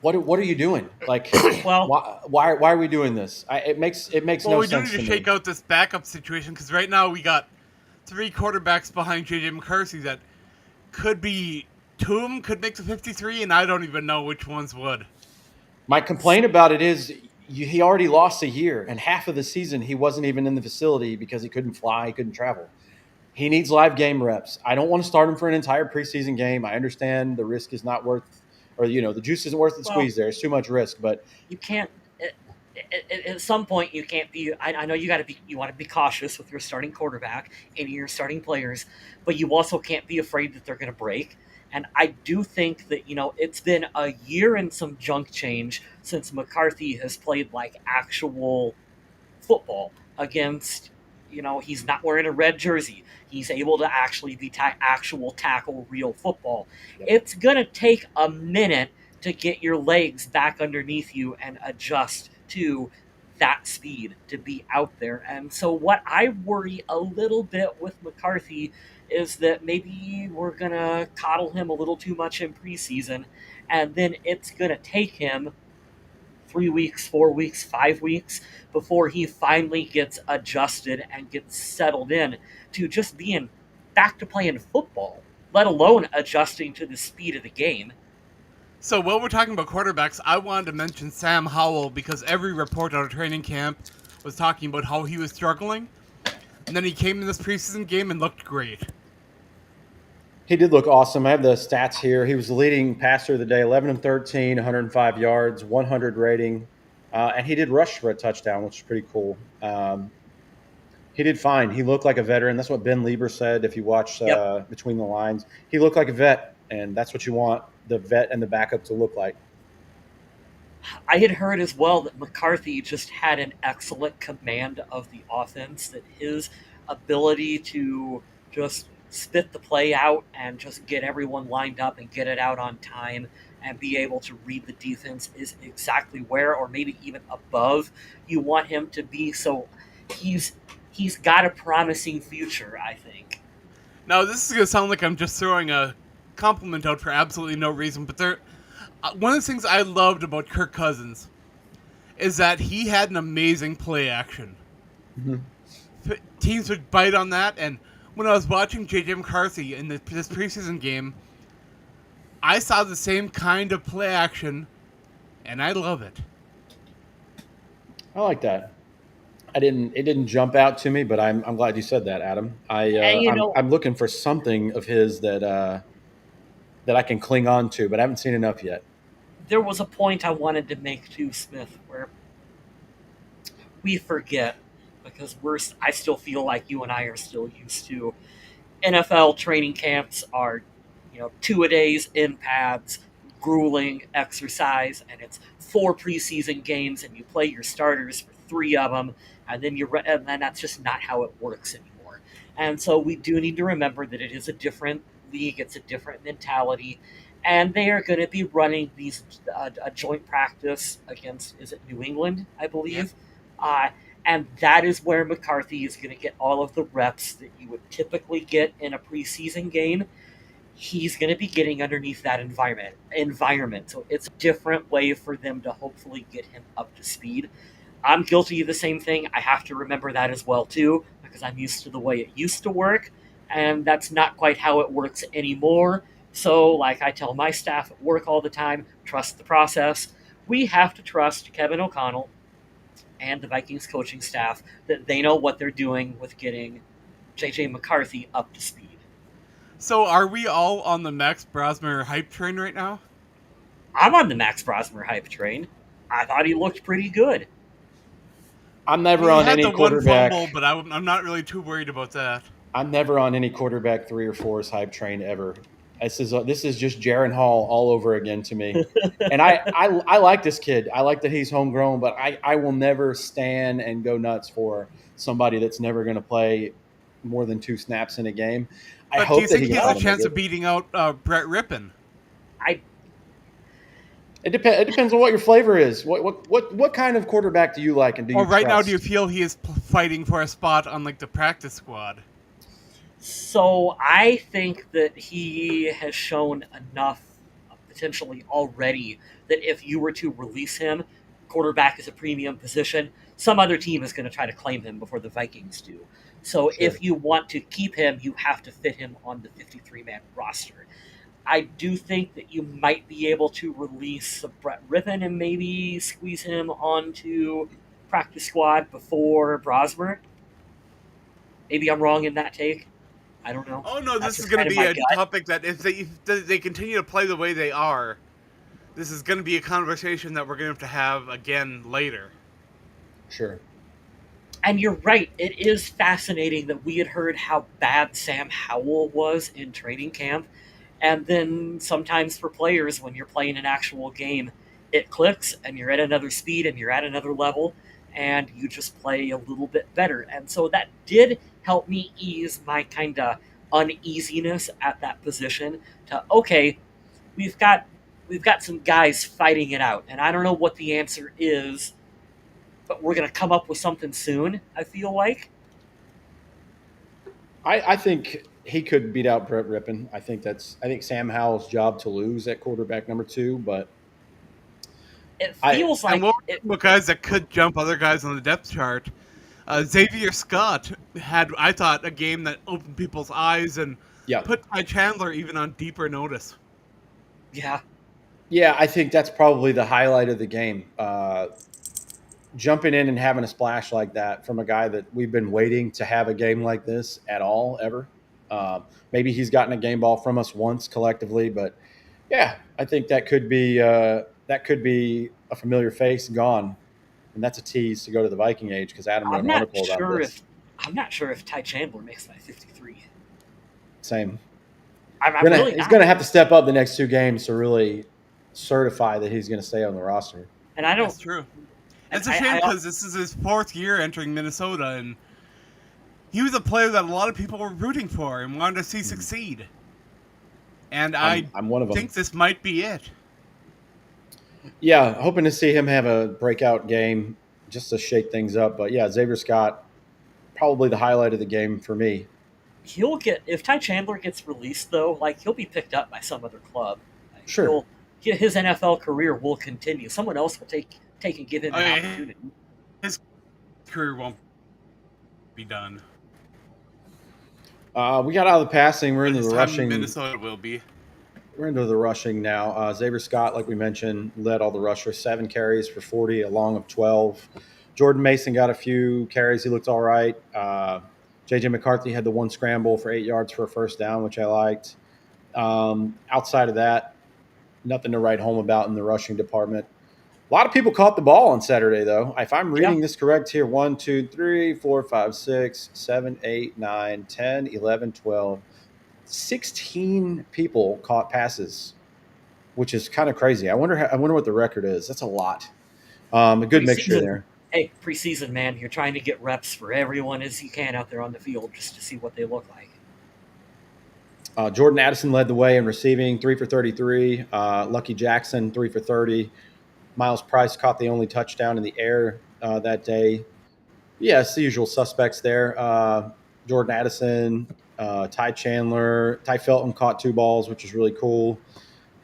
What are you doing? Like, well, why are we doing this? It makes Well, no we do sense need to to shake me. out this backup situation because right now we got 3 quarterbacks behind J.J. McCarthy that could be two of them could make the 53, and I don't even know which ones would. My complaint about it is he already lost a year, and half of the season he wasn't even in the facility because he couldn't fly, he couldn't travel. He needs live game reps. I don't want to start him for an entire preseason game. I understand the risk is not worth, or the juice isn't worth the well, squeeze. There, it's too much risk. But you can't. At some point, you can't be. I know you got to be. You want to be cautious with your starting quarterback and your starting players, but you also can't be afraid that they're going to break. And I do think that it's been a year and some junk change since McCarthy has played like actual football against. He's not wearing a red jersey. He's able to actually be actual tackle real football. Yep. It's gonna take a minute to get your legs back underneath you and adjust to that speed to be out there. And so, what I worry a little bit with McCarthy is that maybe we're going to coddle him a little too much in preseason, and then it's going to take him 3 weeks, 4 weeks, 5 weeks before he finally gets adjusted and gets settled in to just being back to playing football, let alone adjusting to the speed of the game. So while we're talking about quarterbacks, I wanted to mention Sam Howell because every report out of training camp was talking about how he was struggling. And then he came in this preseason game and looked great. he did look awesome. I have the stats here. He was the leading passer of the day, 11 of 13, 105 yards, 100 rating, and he did rush for a touchdown, which is pretty cool. He did fine. He looked like a veteran. That's what Ben Lieber said. If you watch Yep. Between the Lines, he looked like a vet, and that's what you want the vet and the backup to look like. I had heard as well that McCarthy just had an excellent command of the offense, that his ability to just spit the play out and just get everyone lined up and get it out on time and be able to read the defense is exactly where, or maybe even above, you want him to be. So he's got a promising future, I think. Now, this is going to sound like I'm just throwing a compliment out for absolutely no reason, but one of the things I loved about Kirk Cousins is that he had an amazing play action. Mm-hmm. Teams would bite on that, and when I was watching J.J. McCarthy in this preseason game, I saw the same kind of play action, and I love it. I like that. It didn't jump out to me, but I'm glad you said that, Adam. And I'm looking for something of his that I can cling on to, but I haven't seen enough yet. there was a point I wanted to make to Smith where we forget, because I still feel like you and I are still used to NFL training camps are 2-a-days in pads, grueling exercise, and it's 4 preseason games, and you play your starters for 3 of them, and then that's just not how it works anymore. And so we do need to remember that it is a different league, it's a different mentality, and they are going to be running these a joint practice against, is it New England, I believe. And that is where McCarthy is going to get all of the reps that you would typically get in a preseason game. he's going to be getting underneath that environment. So it's a different way for them to hopefully get him up to speed. I'm guilty of the same thing. I have to remember that as well too, because I'm used to the way it used to work, and that's not quite how it works anymore. So, like I tell my staff at work all the time, trust the process. We have to trust Kevin O'Connell and the Vikings coaching staff that they know what they're doing with getting JJ McCarthy up to speed. So are we all on the Max Brosmer hype train right now? I'm on the Max Brosmer hype train. I thought he looked pretty good. I'm He never on had any the one quarterback. fumble, but I'm not really too worried about that. I'm never on any quarterback 3 or 4's hype train ever. This is just Jaron Hall all over again to me. And I like this kid. I like that he's homegrown, but I will never stand and go nuts for somebody that's never going to play more than 2 snaps in a game. I But do you hope that think he he gets has a automated. chance of beating out Brett Rippon? I It depends on what your flavor is. What kind of quarterback do you like, and do you Or right now, trust? do you feel he is fighting for a spot on like the practice squad? So I think that he has shown enough potentially already that if you were to release him, quarterback is a premium position. Some other team is going to try to claim him before the Vikings do. So Sure. if you want to keep him, you have to fit him on the 53-man roster. I do think that you might be able to release Brett Rippon and maybe squeeze him onto practice squad before Brosmer. Maybe I'm wrong in that take. I don't know. Oh no, That's this is just going kind to of be my a gut. topic that if they continue to play the way they are, this is going to be a conversation that we're going to have again later. Sure. And you're right. It is fascinating that we had heard how bad Sam Howell was in training camp. And then sometimes for players, when you're playing an actual game, it clicks and you're at another speed and you're at another level and you just play a little bit better. And so that did help me ease my kind of uneasiness at that position to, okay, we've got we've got some guys fighting it out. And I don't know what the answer is, but we're going to come up with something soon, I feel like. I think he could beat out Brett Rippon. I think Sam Howell's job to lose at quarterback number 2, but It I feels And like what it. about guys that could jump other guys on the depth chart? Xavier Scott had, I thought, a game that opened people's eyes and yeah. put Ty Chandler even on deeper notice. Yeah, Yeah, I think that's probably the highlight of the game. Jumping in and having a splash like that from a guy that we've been waiting to have a game like this at all ever. Maybe he's gotten a game ball from us once collectively, but yeah, I think that could be a familiar face gone, and that's a tease to go to the Viking age because Adam wrote I'm an not article about sure this. if I'm not sure if Ty Chandler makes my 53. Same. I'm really He's not, gonna have to step up the next 2 games to really certify that he's going to stay on the roster. and I don't. That's true. And It's a shame because this is his 4th year entering Minnesota, and he was a player that a lot of people were rooting for and wanted to see succeed. And I'm one of them. think this might be it. Yeah, hoping to see him have a breakout game just to shake things up. But yeah, Xavier Scott, probably the highlight of the game for me. he'll get if Ty Chandler gets released though, like he'll be picked up by some other club. Like, Sure. his NFL career will continue. Someone else will take and give him an opportunity. His career won't be done. We got out of the passing. We're But into his the time in rushing. Minnesota will be. We're into the rushing now. Xavier Scott, like we mentioned, led all the rushers, 7 carries for 40, a long of 12. Jordan Mason got a few carries. He looked all right. JJ McCarthy had the 1 scramble for 8 yards for a first down, which I liked. Outside of that, nothing to write home about in the rushing department. A lot of people caught the ball on Saturday, though. If I'm reading this correct here, 1, 2, 3, 4, 5, 6, 7, 8, 9, 10, 11, 12. 16 people caught passes, which is kind of crazy. I wonder what the record is. That's a lot. A good mixture there. Hey, preseason, man, you're trying to get reps for everyone as you can out there on the field just to see what they look like. Jordan Addison led the way in receiving, 3 for 33. Lucky Jackson, 3 for 30. Miles Price caught the only touchdown in the air that day. Yeah, it's the usual suspects there. Jordan Addison, Ty Felton caught 2 balls, which is really cool.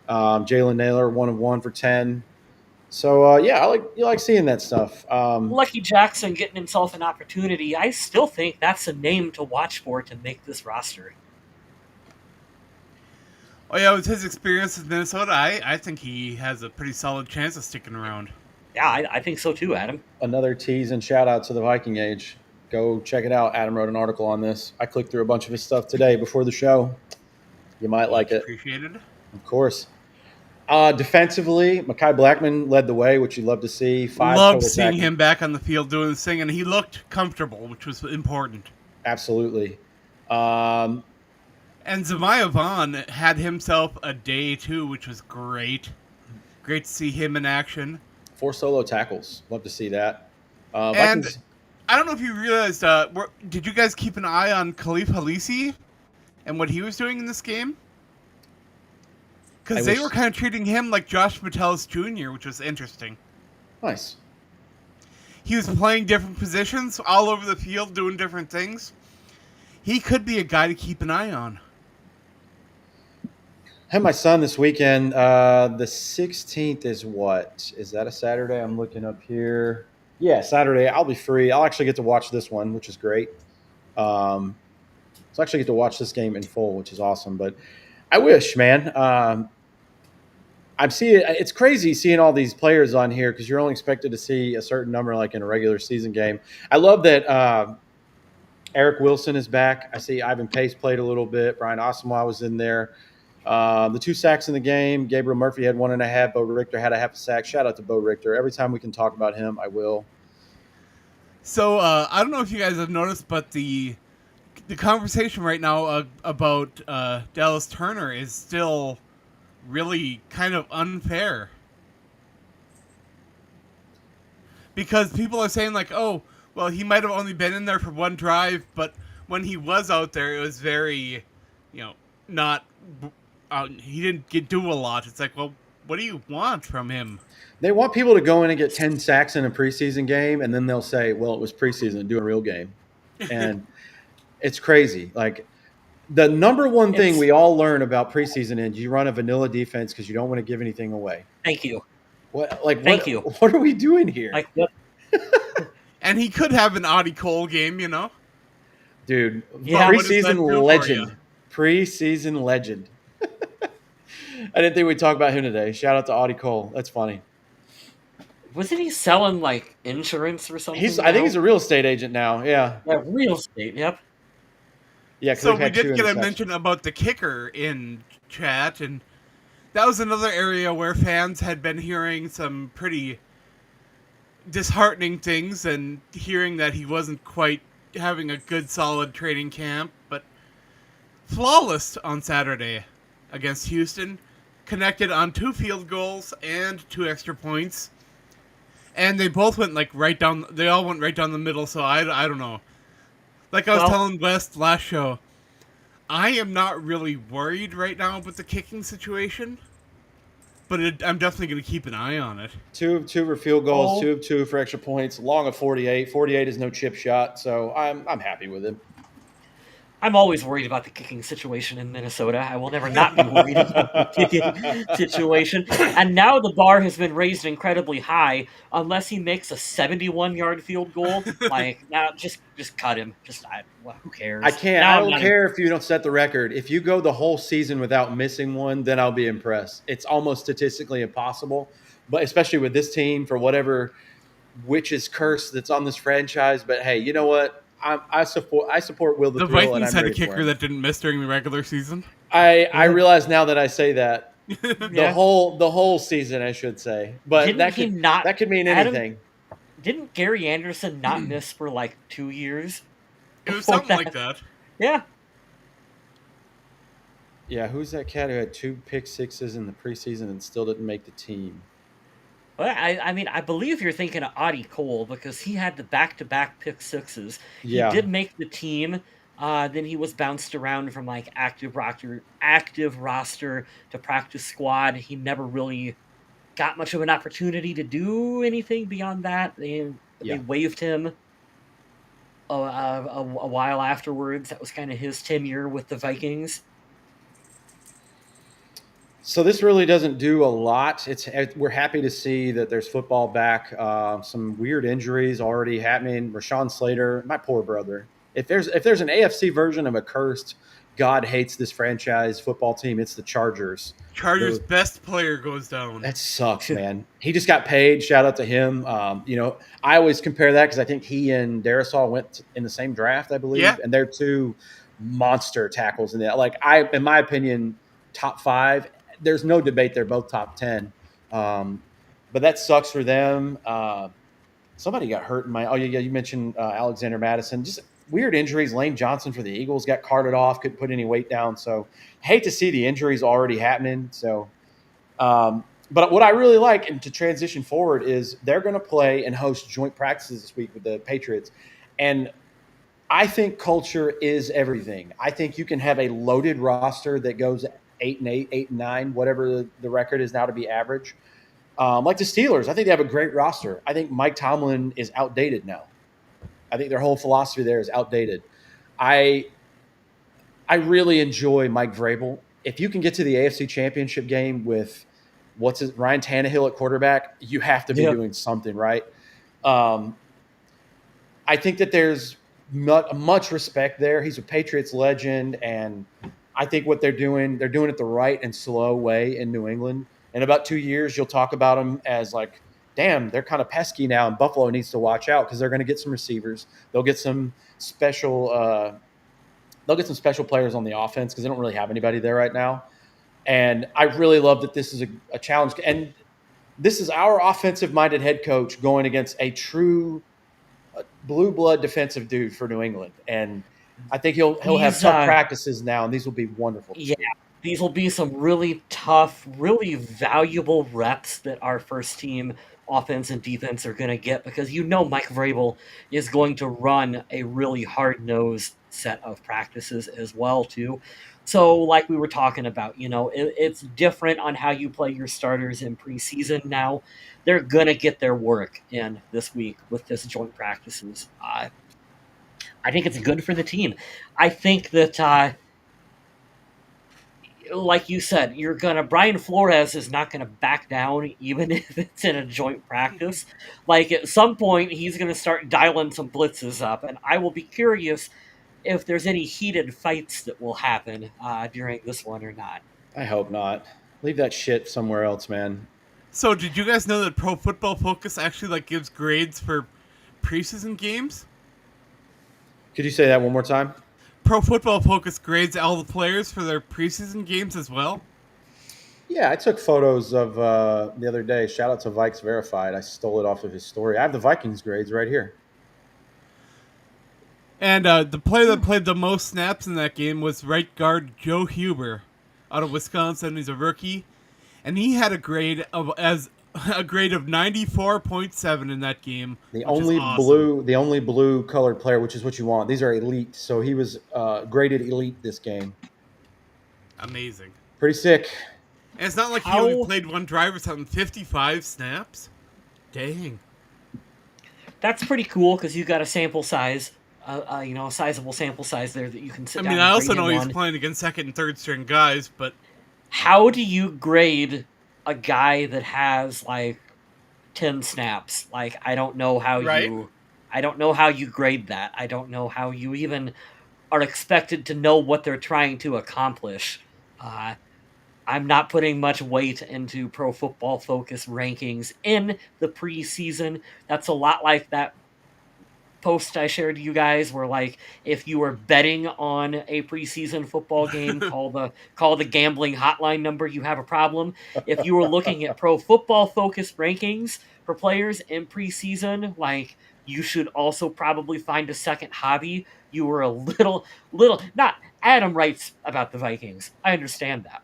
Jalen Naylor 1 of 1 for 10. So yeah, you like seeing that stuff. Lucky Jackson getting himself an opportunity. I still think that's a name to watch for to make this roster. Oh yeah, with his experience in Minnesota, I think he has a pretty solid chance of sticking around. Yeah, I think so too, Adam. Another tease and shout out to the Viking Age. Go check it out. Adam wrote an article on this. I clicked through a bunch of his stuff today before the show. You might like Much it. appreciated. Of course. Defensively, Mekhi Blackman led the way, which you love to see. 5 Loved total seeing tackles. him back on the field doing this thing, and he looked comfortable, which was important. Absolutely. And Zemaiah Vaughn had himself a day too, which was great. Great to see him in action. 4 solo tackles. Love to see that. And Vikings. I don't know if you realized, did you guys keep an eye on Khalif Halisi and what he was doing in this game? Because they were kind of treating him like Josh Metellus Jr., which was interesting. Nice. He was playing different positions all over the field, doing different things. He could be a guy to keep an eye on. I had my son this weekend. The 16th is what? Is that a Saturday? I'm looking up here. Yeah, Saturday. I'll be free. I'll actually get to watch this one, which is great. So I actually get to watch this game in full, which is awesome. But I wish, man. I'm seeing it's crazy seeing all these players on here because you're only expected to see a certain number like in a regular season game. I love that Eric Wilson is back. I see Ivan Pace played a little bit. Brian Asamoah was in there. The 2 sacks in the game. Gabriel Murphy had 1.5. Bo Richter had a half a sack. Shout out to Bo Richter. Every time we can talk about him, I will. So I don't know if you guys have noticed, but the conversation right now about Dallas Turner is still really kind of unfair. Because people are saying like, oh, well, he might have only been in there for 1 drive, but when he was out there, it was very, not, he didn't do a lot. It's like, well, what do you want from him? They want people to go in and get 10 sacks in a preseason game, and then they'll say, well, it was preseason, do a real game. And it's crazy. Like, the number one thing we all learn about preseason is you run a vanilla defense because you don't want to give anything away. Thank you. Thank you. What are we doing here? Like what? And he could have an Audie Cole game, Dude, Yeah. preseason legend. Preseason legend. I didn't think we'd talk about him today. Shout out to Audie Cole. That's funny. Wasn't he selling like insurance or something? I think he's a real estate agent now. Yeah. Yeah, real estate. Yep. Yeah. So we did get a mention about the kicker in chat, and that was another area where fans had been hearing some pretty disheartening things and hearing that he wasn't quite having a good, solid training camp, but flawless on Saturday against Houston. Connected on 2 field goals and 2 extra points. And they both went they all went right down the middle, so I don't know. Like I was telling West last show, I am not really worried right now about the kicking situation, but I'm definitely going to keep an eye on it. 2 of 2 for field goals, 2 of 2 for extra points, long of 48. 48 is no chip shot, so I'm happy with him. I'm always worried about the kicking situation in Minnesota. I will never not be worried about the kicking situation. And now the bar has been raised incredibly high. Unless he makes a 71-yard field goal, now just cut him. Who cares? I don't care if you don't set the record. If you go the whole season without missing one, then I'll be impressed. It's almost statistically impossible, but especially with this team for whatever witch's curse that's on this franchise. But hey, you know what? I support Will the Thrill. Vikings had a kicker that didn't miss during the regular season. I realize now that I say that the whole season, I should say, but that could mean anything. Didn't Gary Anderson not miss for like 2 years? It was something like that. Yeah. Yeah, who's that cat who had 2 pick sixes in the preseason and still didn't make the team? Well, I believe you're thinking of Audie Cole because he had the back-to-back pick sixes. Yeah. He did make the team. Then he was bounced around from like active roster to practice squad. He never really got much of an opportunity to do anything beyond that. They waived him a while afterwards. That was kind of his tenure with the Vikings. So this really doesn't do a lot. We're happy to see that there's football back. Some weird injuries already happening. Rashawn Slater, my poor brother. If there's an AFC version of a cursed God hates this franchise football team, it's the Chargers. Chargers' They're best player goes down. That sucks, man. He just got paid. Shout out to him. I always compare that because I think he and Darisaw went in the same draft, I believe, Yeah. and they're two monster tackles in that. In my opinion, top 5. There's no debate. They're both top 10. But that sucks for them. Somebody got hurt in my. Oh yeah, you mentioned Alexander Madison. Just weird injuries. Lane Johnson for the Eagles got carted off. Couldn't put any weight down. So hate to see the injuries already happening. So. But what I really like, and to transition forward, is they're going to play and host joint practices this week with the Patriots. And I think culture is everything. I think you can have a loaded roster that goes 8-8, 8-9, whatever the record is now to be average. Like the Steelers, I think they have a great roster. I think Mike Tomlin is outdated now. I think their whole philosophy there is outdated. I really enjoy Mike Vrabel. If you can get to the AFC Championship game with Ryan Tannehill at quarterback, you have to be doing something right. I think that there's much respect there. He's a Patriots legend, and I think what they're doing it the right and slow way in New England. In about 2 years, you'll talk about them as like, damn, they're kind of pesky now, and Buffalo needs to watch out because they're going to get some receivers. They'll get some special players on the offense because they don't really have anybody there right now. And I really love that this is a challenge. And this is our offensive-minded head coach going against a true blue blood defensive dude for New England. And I think he'll have tough practices now, and these will be wonderful. Yeah, these will be some really tough, really valuable reps that our first team offense and defense are going to get because Mike Vrabel is going to run a really hard-nosed set of practices as well, too. So, like we were talking about, it's different on how you play your starters in preseason now. They're going to get their work in this week with this joint practices. I think it's good for the team. I think that, like you said, Brian Flores is not going to back down even if it's in a joint practice. Like at some point, he's going to start dialing some blitzes up, and I will be curious if there's any heated fights that will happen during this one or not. I hope not. Leave that shit somewhere else, man. So, did you guys know that Pro Football Focus actually gives grades for preseason games? Could you say that one more time? Pro Football Focus grades all the players for their preseason games as well? Yeah, I took photos of the other day. Shout out to Vikes Verified. I stole it off of his story. I have the Vikings grades right here. And the player that played the most snaps in that game was right guard Joe Huber out of Wisconsin. He's a rookie, and he had a grade of 94.7 in that game. The only blue colored player, which is what you want. These are elite, so he was graded elite this game. Amazing. Pretty sick. And it's not like he only played one drive or something. 55 snaps. Dang. That's pretty cool because you got a sample size. A sizable sample size there that you can sit down. I also know he's playing against second and third string guys, but how do you grade a guy that has 10 snaps? I don't know how you grade that. I don't know how you even are expected to know what they're trying to accomplish. I'm not putting much weight into Pro Football Focus rankings in the preseason. That's a lot like that post I shared to you guys where if you were betting on a preseason football game, call the gambling hotline number, you have a problem. If you were looking at Pro Football Focus rankings for players in preseason, you should also probably find a second hobby. You were a little not Adam writes about the Vikings. I understand that.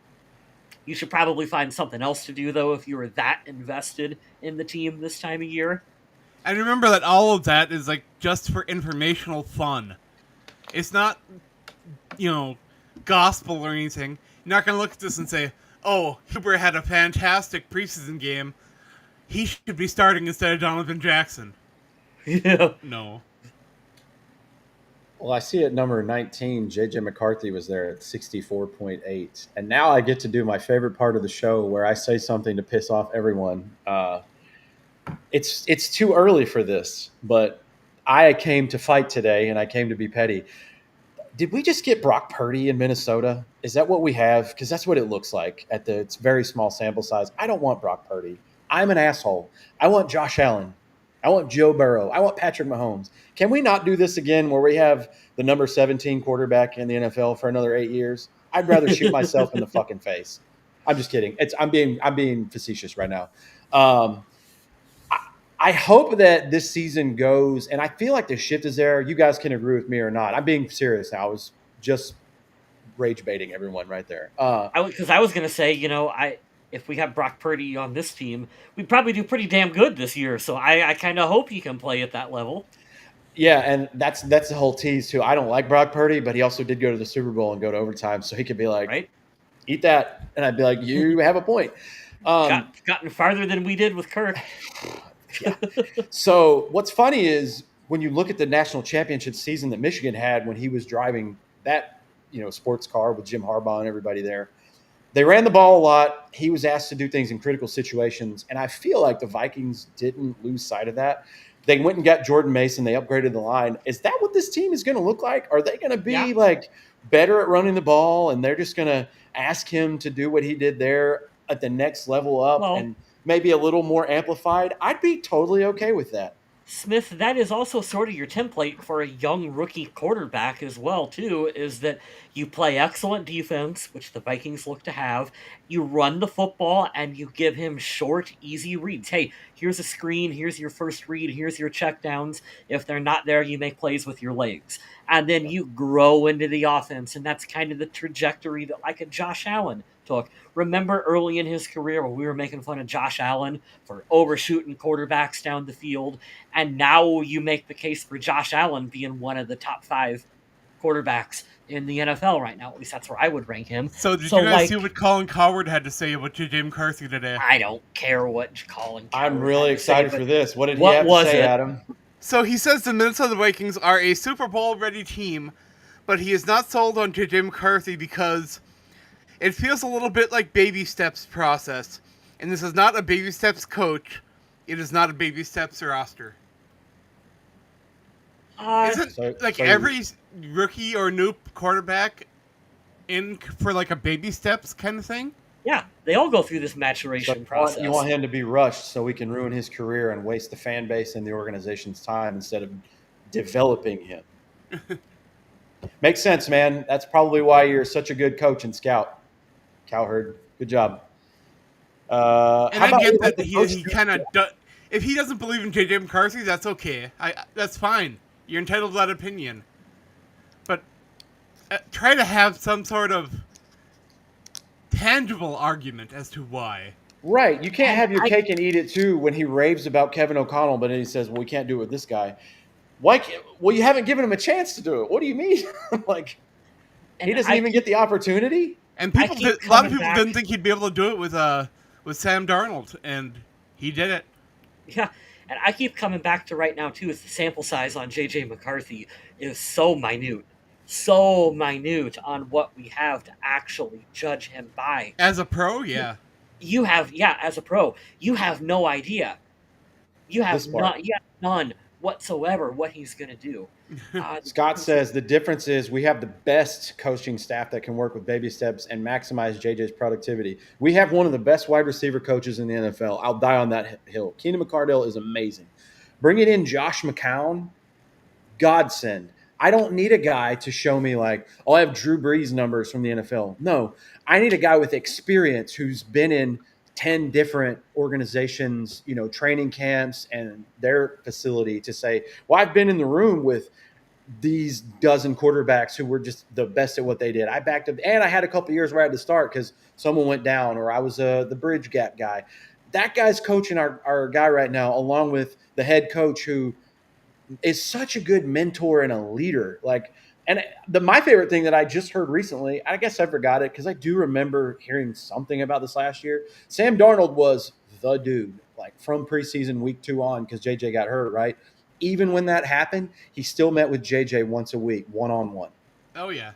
You should probably find something else to do though if you were that invested in the team this time of year. And remember that all of that is just for informational fun. It's not, gospel or anything. You're not going to look at this and say, oh, Huber had a fantastic preseason game. He should be starting instead of Donovan Jackson. Yeah. No. Well, I see at number 19, JJ McCarthy was there at 64.8. And now I get to do my favorite part of the show where I say something to piss off everyone. It's too early for this, but I came to fight today and I came to be petty. Did we just get Brock Purdy in Minnesota? Is that what we have? Because that's what it looks like at the it's very small sample size. I don't want Brock Purdy. I'm an asshole. I want Josh Allen. I want Joe Burrow. I want Patrick Mahomes. Can we not do this again where we have the number 17 quarterback in the NFL for another 8 years? I'd rather shoot myself in the fucking face. I'm just kidding. I'm being facetious right now. Um, I hope that this season goes, and I feel like the shift is there. You guys can agree with me or not. I'm being serious now. I was just rage baiting everyone right there. Because I was going to say, if we have Brock Purdy on this team, we'd probably do pretty damn good this year. So I kind of hope he can play at that level. Yeah, and that's the whole tease too. I don't like Brock Purdy, but he also did go to the Super Bowl and go to overtime, so he could be like, right? Eat that, and I'd be like, you have a point. Gotten farther than we did with Kirk. Yeah. So what's funny is when you look at the national championship season that Michigan had when he was driving that sports car with Jim Harbaugh and everybody there, they ran the ball a lot. He was asked to do things in critical situations, and I feel like the Vikings didn't lose sight of that. They went and got Jordan Mason. They upgraded the line. Is that what this team is going to look like? Are they going to be like better at running the ball, and they're just going to ask him to do what he did there at the next level up and maybe a little more amplified? I'd be totally okay with that. Smith, that is also sort of your template for a young rookie quarterback as well, too, is that you play excellent defense, which the Vikings look to have. You run the football, and you give him short, easy reads. Hey, here's a screen, here's your first read, here's your checkdowns. If they're not there, you make plays with your legs. And then you grow into the offense, and that's kind of the trajectory that like a Josh Allen took. Remember early in his career when we were making fun of Josh Allen for overshooting quarterbacks down the field, and now you make the case for Josh Allen being one of the top 5 quarterbacks in the NFL right now. At least that's where I would rank him. So did you guys see what Colin Cowherd had to say about JJ McCarthy today? I don't care what Colin Cowherd I'm really excited for this. What did he have to say, Adam? So he says the Minnesota Vikings are a Super Bowl ready team, but he is not sold on JJ McCarthy because it feels a little bit like baby steps process. And this is not a baby steps coach. It is not a baby steps roster. Every rookie or new quarterback in for like a baby steps kind of thing? Yeah, they all go through this maturation process. You want him to be rushed so we can ruin his career and waste the fan base and the organization's time instead of developing him. Makes sense, man. That's probably why you're such a good coach and scout. Cowherd, good job. And I get that he kind of if he doesn't believe in JJ McCarthy, that's okay. That's fine. You're entitled to that opinion. But try to have some sort of tangible argument as to why. Right. You can't have your cake and eat it too when he raves about Kevin O'Connell, but then he says, well, we can't do it with this guy. Why can't, well, you haven't given him a chance to do it. What do you mean? He doesn't even get the opportunity? And a lot of people didn't think he'd be able to do it with Sam Darnold, and he did it. Yeah, and I keep coming back to right now, too, is the sample size on J.J. McCarthy is so minute on what we have to actually judge him by. As a pro, yeah. As a pro, you have no idea. You have none whatsoever what he's going to do. Scott says the difference is we have the best coaching staff that can work with baby steps and maximize JJ's productivity. We have one of the best wide receiver coaches in the NFL. I'll die on that hill. Keenan McCardell is amazing. Bringing in Josh McCown, godsend. I don't need a guy to show me I have Drew Brees numbers from the NFL. No, I need a guy with experience who's been in 10 different organizations, training camps and their facility to say, well, I've been in the room with these dozen quarterbacks who were just the best at what they did. I backed up, and I had a couple of years where I had to start because someone went down or I was the bridge gap guy. That guy's coaching our guy right now, along with the head coach who is such a good mentor and a leader. And my favorite thing that I just heard recently, I guess I forgot it because I do remember hearing something about this last year. Sam Darnold was the dude, from preseason week 2 on because JJ got hurt, right? even when that happened, he still met with JJ once a week, one-on-one. Oh, yeah.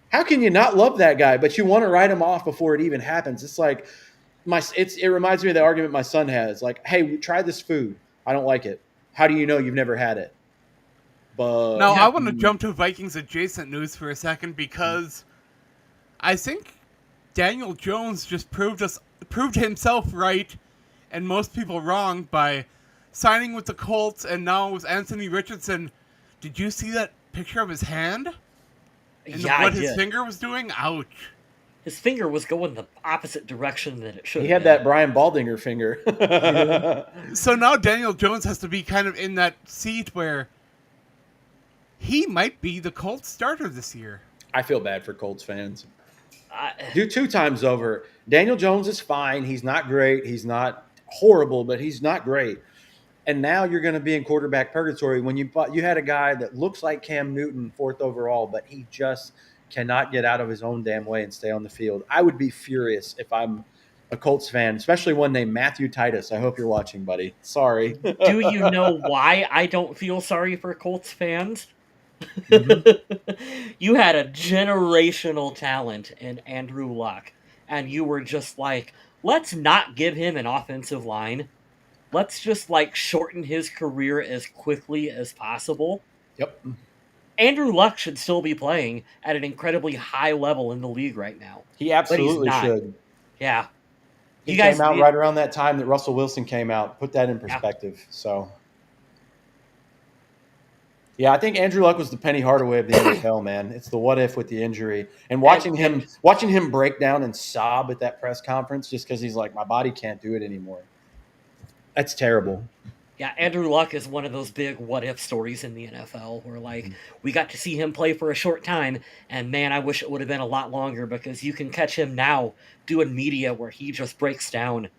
How can you not love that guy, but you want to write him off before it even happens? It's like it reminds me of the argument my son has. Like, hey, try this food. I don't like it. How do you know you've never had it? But Now, Yeah. I want to jump to Vikings adjacent news for a second because I think Daniel Jones just proved himself right and most people wrong by signing with the Colts and now with Anthony Richardson. Did you see that picture of his hand? And Yeah, what I his did. finger was doing? Ouch. His finger was going the opposite direction that it should he have had been. that Brian Baldinger finger. So now Daniel Jones has to be kind of in that seat where he might be the Colts starter this year. I feel bad for Colts fans. I, Do 2 times over. Daniel Jones is fine. He's not great. He's not horrible, but he's not great. And now you're going to be in quarterback purgatory when you had a guy that looks like Cam Newton, 4th overall, but he just cannot get out of his own damn way and stay on the field. I would be furious if I'm a Colts fan, especially one named Matthew Titus. I hope you're watching, buddy. Sorry. do you know why I don't feel sorry for Colts fans? Mhm. You had a generational talent in Andrew Luck, and you were just like, let's not give him an offensive line. Let's just like shorten his career as quickly as possible. Yep. Andrew Luck should still be playing at an incredibly high level in the league right now. He absolutely not. should. Yeah. He You guys came out need- right around that time that Russell Wilson came out. Put that in Yeah. perspective. So, yeah, I think Andrew Luck was the Penny Hardaway of the NFL, man. It's the what if with the injury, and watching him break down and sob at that press conference just because he's like, my body can't do it anymore. That's terrible. Yeah, Andrew Luck is one of those big what-if stories in the NFL where, like, we got to see him play for a short time, and, man, I wish it would have been a lot longer because you can catch him now doing media where he just breaks down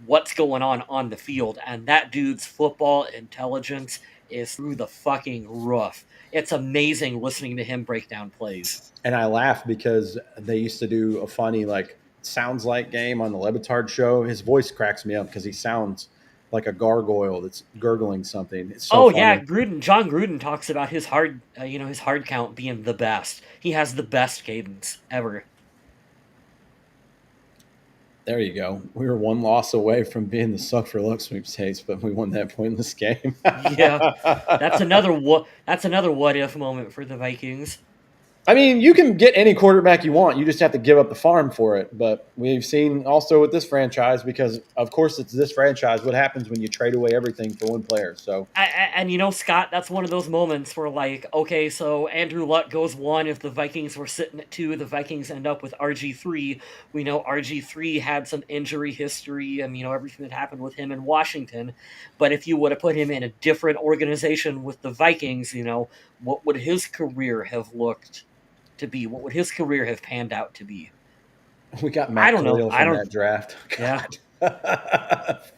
what's going on the field, and that dude's football intelligence is through the fucking roof. It's amazing listening to him break down plays. And I laugh because they used to do a funny, like, sounds like game on the Levitard show. His voice cracks me up because he sounds like a gargoyle that's gurgling something. It's so funny. Yeah, John Gruden talks about his hard count being the best. He has the best cadence ever. There you go. We were 1 loss away from being the suck for luck sweepstakes, but we won that pointless game. Yeah, that's another what if moment for the Vikings. I mean, you can get any quarterback you want. You just have to give up the farm for it. But we've seen also with this franchise, because of course it's this franchise, what happens when you trade away everything for one player. So, and Scott, that's one of those moments where, like, okay, so Andrew Luck goes 1. If the Vikings were sitting at 2, the Vikings end up with RG3. We know RG3 had some injury history and, everything that happened with him in Washington. But if you would have put him in a different organization with the Vikings, what would his career have looked to be? What would his career have panned out to be? we got Matt Khalil from that draft. Yeah.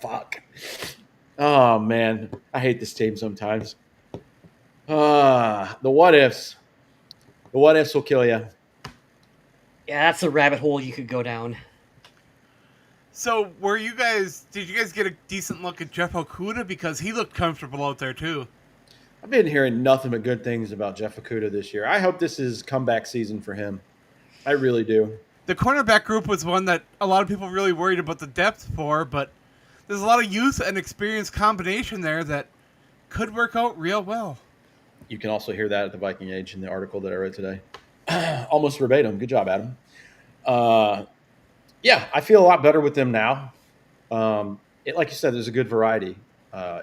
Fuck. Oh, man. I hate this team sometimes. The what ifs. The what ifs will kill you. Yeah, that's a rabbit hole you could go down. So, did you guys get a decent look at Jeff Okudah? Because he looked comfortable out there, too. I've been hearing nothing but good things about Jeff Okudah this year. I hope this is comeback season for him. I really do. The cornerback group was one that a lot of people really worried about the depth for, but there's a lot of youth and experience combination there that could work out real well. You can also hear that at the Viking Age in the article that I read today. Almost verbatim. Good job, Adam. Yeah, I feel a lot better with them now. Like you said, there's a good variety.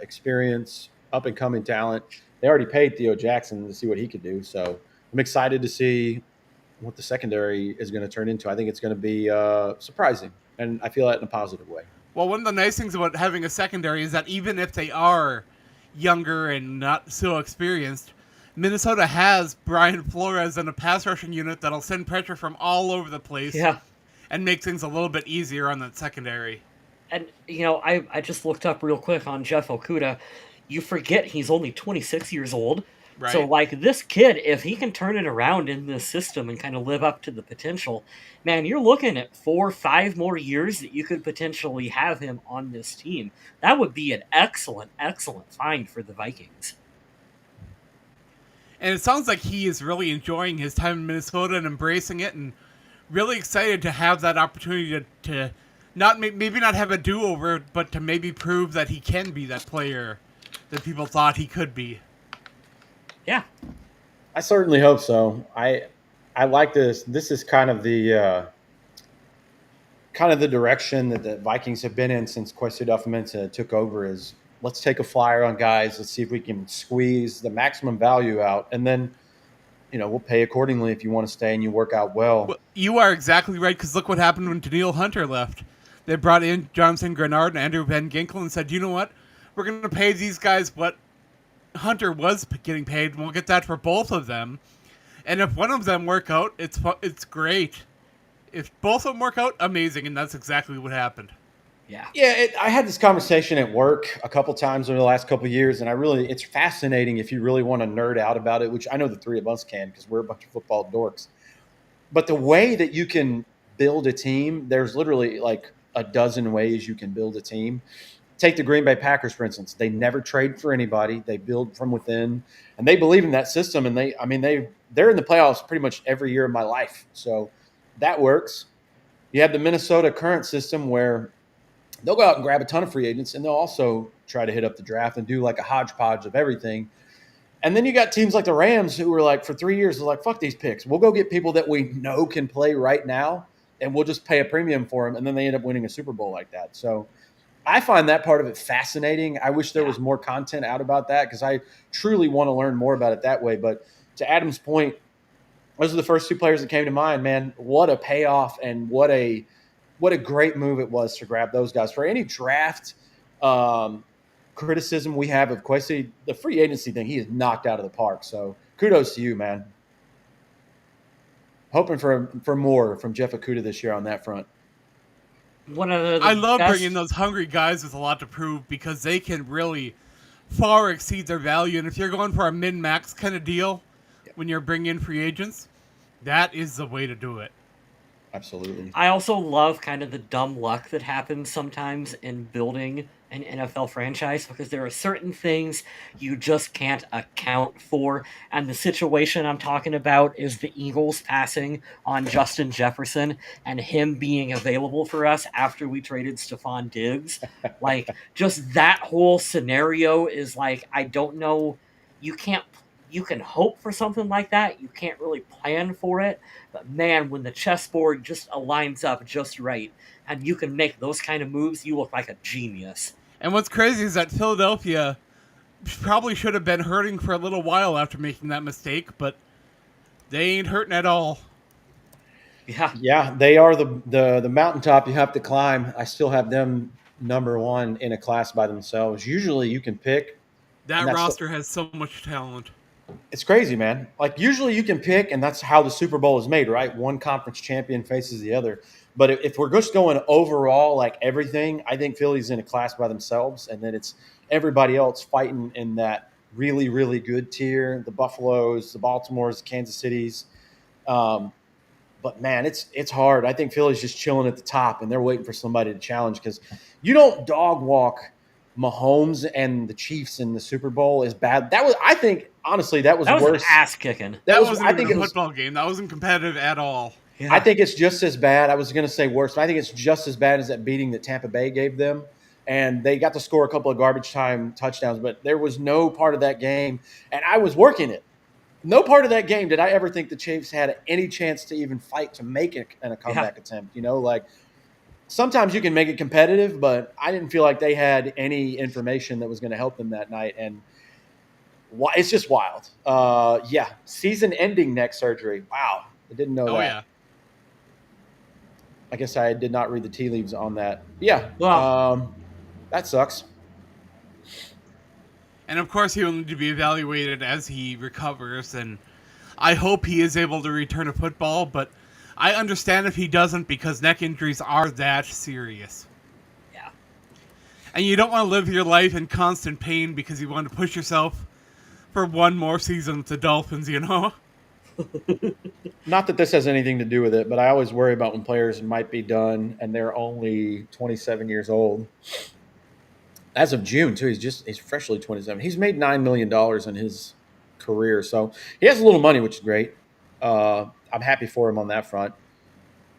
Experience, up-and-coming talent. They already paid Theo Jackson to see what he could do, so I'm excited to see what the secondary is going to turn into. I think it's going to be surprising, and I feel that in a positive way. Well, one of the nice things about having a secondary is that even if they are younger and not so experienced, Minnesota has Brian Flores and a pass rushing unit that'll send pressure from all over the place and make things a little bit easier on that secondary. And, I just looked up real quick on Jeff Okudah. You forget he's only 26 years old, Right. So, like, this kid, if he can turn it around in this system and kind of live up to the potential, man, you're looking at 4 or 5 more years that you could potentially have him on this team. That would be an excellent, excellent find for the Vikings. And it sounds like he is really enjoying his time in Minnesota and embracing it, and really excited to have that opportunity to not maybe not have a do-over, but to maybe prove that he can be that player that people thought he could be. Yeah. I certainly hope so. I like this. This is kind of the direction that the Vikings have been in since Kwesi Adofo-Mensah took over. Is let's take a flyer on guys. Let's see if we can squeeze the maximum value out, and then we'll pay accordingly if you want to stay and you work out well. Well, you are exactly right, because look what happened when Daniil Hunter left. They brought in Jonathan Grenard and Andrew Van Ginkel and said, you know what? We're going to pay these guys what Hunter was getting paid, and we'll get that for both of them. And if one of them work out, it's great. If both of them work out, amazing, and that's exactly what happened. Yeah. I had this conversation at work a couple times over the last couple of years, and it's fascinating if you really want to nerd out about it, which I know the three of us can because we're a bunch of football dorks. But the way that you can build a team, there's literally like a dozen ways you can build a team. Take the Green Bay Packers, for instance. They never trade for anybody. They build from within, and they believe in that system. And they're in the playoffs pretty much every year of my life. So that works. You have the Minnesota current system where they'll go out and grab a ton of free agents, and they'll also try to hit up the draft and do like a hodgepodge of everything. And then you got teams like the Rams who were like, for 3 years, they're like, fuck these picks. We'll go get people that we know can play right now, and we'll just pay a premium for them. And then they end up winning a Super Bowl like that. So I find that part of it fascinating. I wish there was more content out about that because I truly want to learn more about it that way. But to Adam's point, those are the first two players that came to mind, man. What a payoff and what a great move it was to grab those guys. For any draft criticism we have of Kwesi, the free agency thing, he is knocked out of the park. So kudos to you, man. Hoping for more from Jeff Okudah this year on that front. I love bringing those hungry guys with a lot to prove because they can really far exceed their value. And if you're going for a min-max kind of deal when you're bringing in free agents, that is the way to do it. Absolutely. I also love kind of the dumb luck that happens sometimes in building an NFL franchise because there are certain things you just can't account for. And the situation I'm talking about is the Eagles passing on Justin Jefferson and him being available for us after we traded Stephon Diggs. Like, just that whole scenario is like, I don't know. You can hope for something like that. You can't really plan for it. But man, when the chessboard just aligns up just right and you can make those kind of moves, you look like a genius. And what's crazy is that Philadelphia probably should have been hurting for a little while after making that mistake, but they ain't hurting at all. Yeah, they are the mountaintop you have to climb. I still have them number one in a class by themselves. Usually you can pick. That roster has so much talent. It's crazy, man. Like, usually you can pick, and that's how the Super Bowl is made, right? One conference champion faces the other. But if we're just going overall, like everything, I think Philly's in a class by themselves, and then it's everybody else fighting in that really, really good tier, the Buffaloes, the Baltimores, the Kansas Cities. But, man, it's hard. I think Philly's just chilling at the top, and they're waiting for somebody to challenge because you don't dog walk Mahomes and the Chiefs in the Super Bowl is bad. That was, I think, honestly, that was worse. An ass kicking. That wasn't even a football game. That wasn't competitive at all. Yeah. I think it's just as bad. I was going to say worse, but I think it's just as bad as that beating that Tampa Bay gave them. And they got to score a couple of garbage time touchdowns, but there was no part of that game. And I was working it. No part of that game did I ever think the Chiefs had any chance to even fight to make it in a comeback attempt. Like, sometimes you can make it competitive, but I didn't feel like they had any information that was going to help them that night. And it's just wild. Season-ending neck surgery. Wow. I didn't know that. Yeah. I guess I did not read the tea leaves on that. Yeah. Wow. That sucks. And, of course, he will need to be evaluated as he recovers. And I hope he is able to return to football, but I understand if he doesn't because neck injuries are that serious. Yeah. And you don't want to live your life in constant pain because you want to push yourself. for one more season with the Dolphins, you know? Not that this has anything to do with it, but I always worry about when players might be done and they're only 27 years old. As of June, too, he's freshly 27. He's made $9 million in his career, so he has a little money, which is great. I'm happy for him on that front.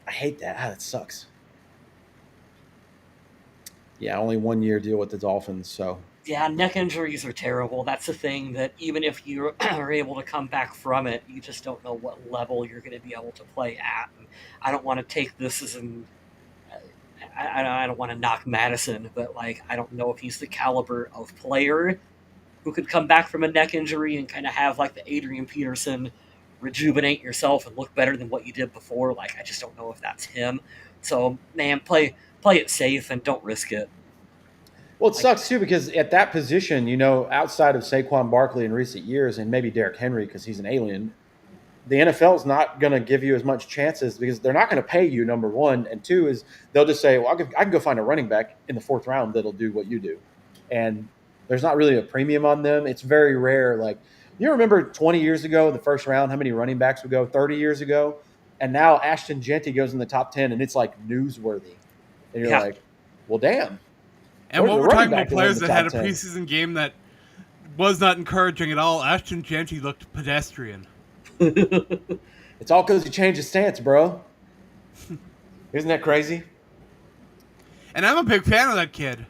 I hate that. That sucks. Yeah, only 1 year deal with the Dolphins, so Yeah, neck injuries are terrible. That's the thing that even if you are able to come back from it, you just don't know what level you're going to be able to play at. And I don't want to take this as an. I don't want to knock Madison, but like I don't know if he's the caliber of player who could come back from a neck injury and kind of have like the Adrian Peterson rejuvenate yourself and look better than what you did before. Like I just don't know if that's him. So man, play it safe and don't risk it. well, it Like sucks too because at that position, outside of Saquon Barkley in recent years and maybe Derrick Henry because he's an alien, the NFL is not going to give you as much chances because they're not going to pay you. Number one, and two is they'll just say, "Well, I can go find a running back in the fourth round that'll do what you do," and there's not really a premium on them. It's very rare. Like you remember 20 years ago, the first round, how many running backs would go? 30 years ago, and now Ashton Genty goes in the top 10, and it's like newsworthy, and you're yeah, like, "Well, damn." And Where's what the we're running talking about back going in players the that had top a 10? preseason game that was not encouraging at all. Ashton Genty looked pedestrian. It's all because he changed his stance, bro. Isn't that crazy? And I'm a big fan of that kid.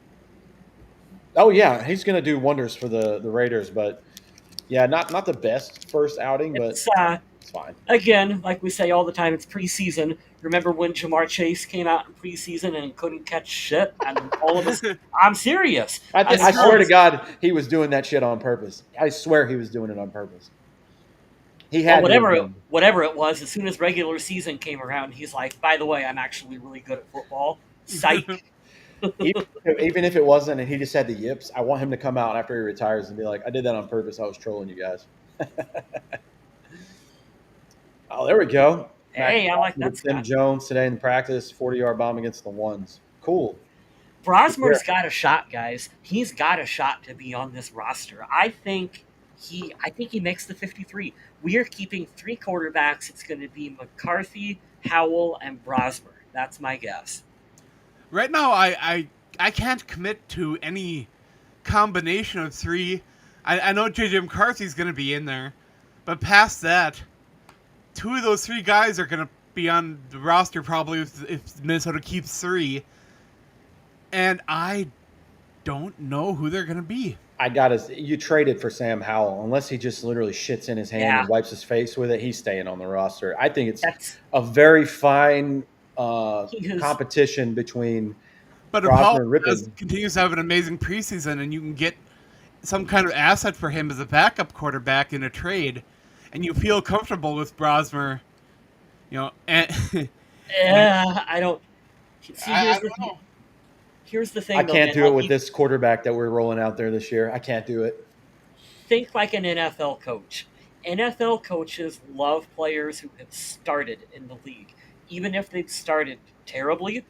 Oh yeah, he's going to do wonders for the Raiders, but yeah, not the best first outing, but it's it's fine. again, like we say all the time, it's preseason. Remember when Jamar Chase came out in preseason and couldn't catch shit? And all of us, I'm serious. I swear to God, he was doing that shit on purpose. I swear he was doing it on purpose. He Well, had to have been. whatever it was, as soon as regular season came around, he's like, by the way, I'm actually really good at football. Psych. Even if it wasn't, and he just had the yips, I want him to come out after he retires and be like, "I did that on purpose. I was trolling you guys." Oh, there we go. Max Hey, I like with that, Tim Scott. Jones today in practice, 40-yard bomb against the ones. Cool. Yeah. Brosmer's got a shot, guys. He's got a shot to be on this roster. I think he makes the 53. We are keeping three quarterbacks. It's going to be McCarthy, Howell, and Brosmer. That's my guess. Right now, I can't commit to any combination of three. I know JJ McCarthy's going to be in there, but past that, two of those three guys are going to be on the roster probably if Minnesota keeps three. And I don't know who they're going to be. You traded for Sam Howell. Unless he just literally shits in his hand Yeah. and wipes his face with it, he's staying on the roster. I think it's That's a very fine he is competition between But if Brosmer Howell and Rippon. continues to have an amazing preseason and you can get some kind of asset for him as a backup quarterback in a trade, and you feel comfortable with Brosmer, and yeah. I don't see. I don't know. Here's the thing. I Though, can't man, do it like, with this quarterback that we're rolling out there this year. I can't do it. think like an NFL coach. NFL coaches love players who have started in the league, even if they've started terribly.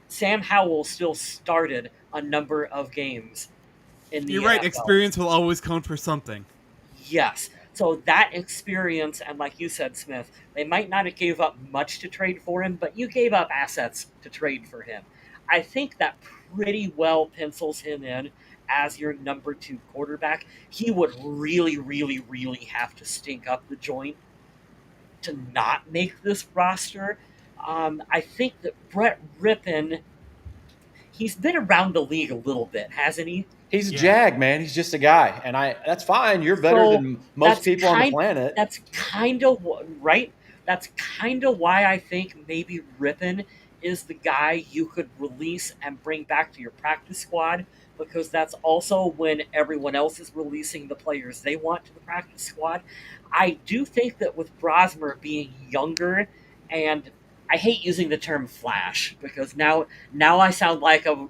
Sam Howell still started a number of games in the You're right. NFL. Experience will always count for something. Yes. So that experience, and like you said, Smith, they might not have gave up much to trade for him, but you gave up assets to trade for him. I think that pretty well pencils him in as your number two quarterback. He would really, really, really have to stink up the joint to not make this roster. I think that Brett Rippon, he's been around the league a little bit, hasn't he? He's a Yeah. jag, man. He's just a guy, and that's fine. You're better So than most that's people on the kind planet. that's kind of right. That's kind of why I think maybe Rippon is the guy you could release and bring back to your practice squad, because that's also when everyone else is releasing the players they want to the practice squad. I do think that with Brosmer being younger, and I hate using the term flash because now I sound like a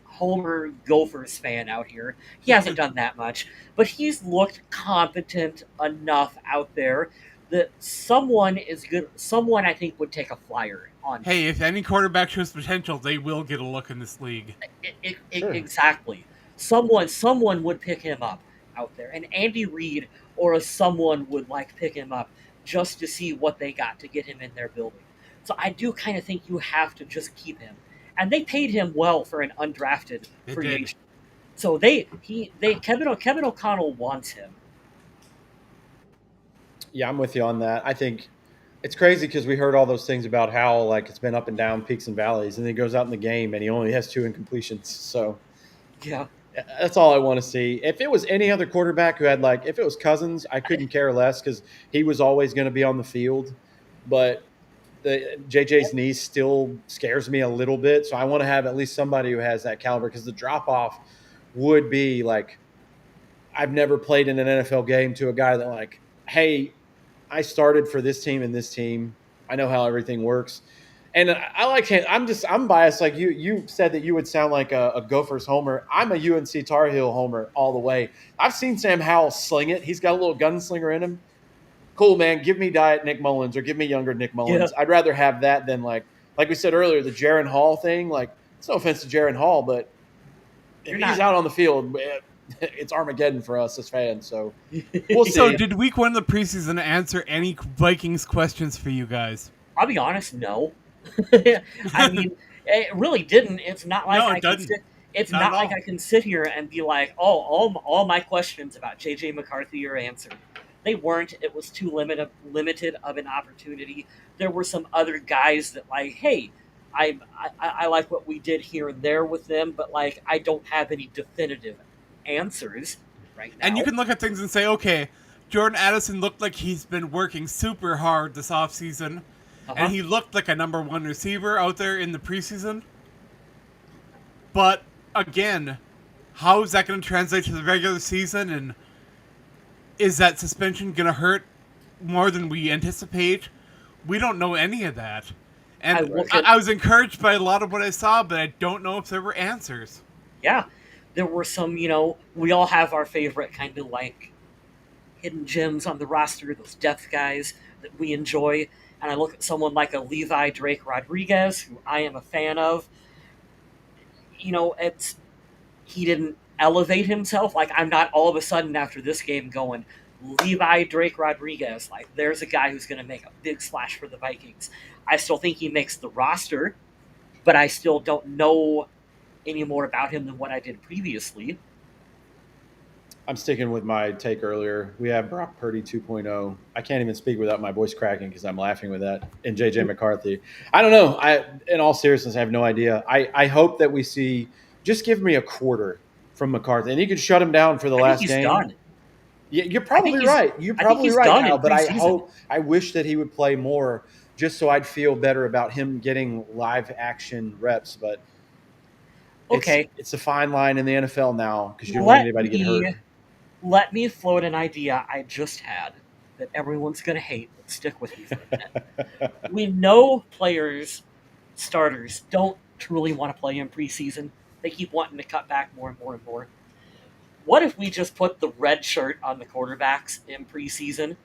Homer Gophers fan out here. He hasn't done that much, but he's looked competent enough out there that someone is good. Someone I think would take a flyer on. Hey, if any quarterback shows potential, they will get a look in this league. Sure. Exactly. Someone would pick him up. out there, and Andy Reid or someone would like pick him up just to see what they got to get him in their building. So I do kind of think you have to just keep him, and they paid him well for an undrafted They free did. agent. So Kevin O'Connell wants him. Yeah, I'm with you on that. I think it's crazy because we heard all those things about how like it's been up and down, peaks and valleys, and then he goes out in the game and he only has 2 incompletions. So Yeah, that's all I want to see. If it was any other quarterback who had like, if it was Cousins, I couldn't care less because he was always going to be on the field. But the JJ's knee still scares me a little bit, so I want to have at least somebody who has that caliber because the drop off would be like, I've never played in an NFL game to a guy that like, hey, I started for this team and this team. I know how everything works. And I like him. I'm biased. Like you said that you would sound like a Gophers homer. I'm a UNC Tar Heel homer all the way. I've seen Sam Howell sling it. He's got a little gunslinger in him. Cool, man. Give me diet Nick Mullins or give me younger Nick yeah. Mullins. I'd rather have that than like we said earlier, the Jaron Hall thing. Like, it's no offense to Jaron Hall, but if he's out on the field, it's Armageddon for us as fans. So we'll see. So, did week 1 of the preseason answer any Vikings questions for you guys? I'll be honest, no. I mean, it really didn't. It's not like I can sit. It's not like I can sit here and be like, "Oh, all my questions about JJ McCarthy are answered." They weren't. It was too limited of an opportunity. There were some other guys that like, hey, I like what we did here and there with them, but like I don't have any definitive answers right now. And you can look at things and say, okay, Jordan Addison looked like he's been working super hard this offseason. And he looked like a number 1 receiver out there in the preseason. But, again, how is that going to translate to the regular season? And is that suspension going to hurt more than we anticipate? We don't know any of that. And I was encouraged by a lot of what I saw, but I don't know if there were answers. Yeah. There were some, we all have our favorite kind of like hidden gems on the roster, those depth guys that we enjoy. And I look at someone like a Levi Drake Rodriguez, who I am a fan of. He didn't elevate himself. Like, I'm not all of a sudden after this game going, Levi Drake Rodriguez, like, there's a guy who's going to make a big splash for the Vikings. I still think he makes the roster, but I still don't know any more about him than what I did previously. I'm sticking with my take earlier. We have Brock Purdy 2.0. I can't even speak without my voice cracking because I'm laughing with that. And JJ McCarthy. I don't know. In all seriousness, I have no idea. I hope that we see – just give me a quarter from McCarthy. And you can shut him down for the last game. Done. Yeah, you're probably right. You're probably right, Kyle. But I wish that he would play more just so I'd feel better about him getting live action reps. But it's a fine line in the NFL now because you don't want anybody to get hurt. Let me float an idea I just had that everyone's going to hate, but stick with me for a minute. We know players, starters, don't truly want to play in preseason. They keep wanting to cut back more and more and more. What if we just put the red shirt on the quarterbacks in preseason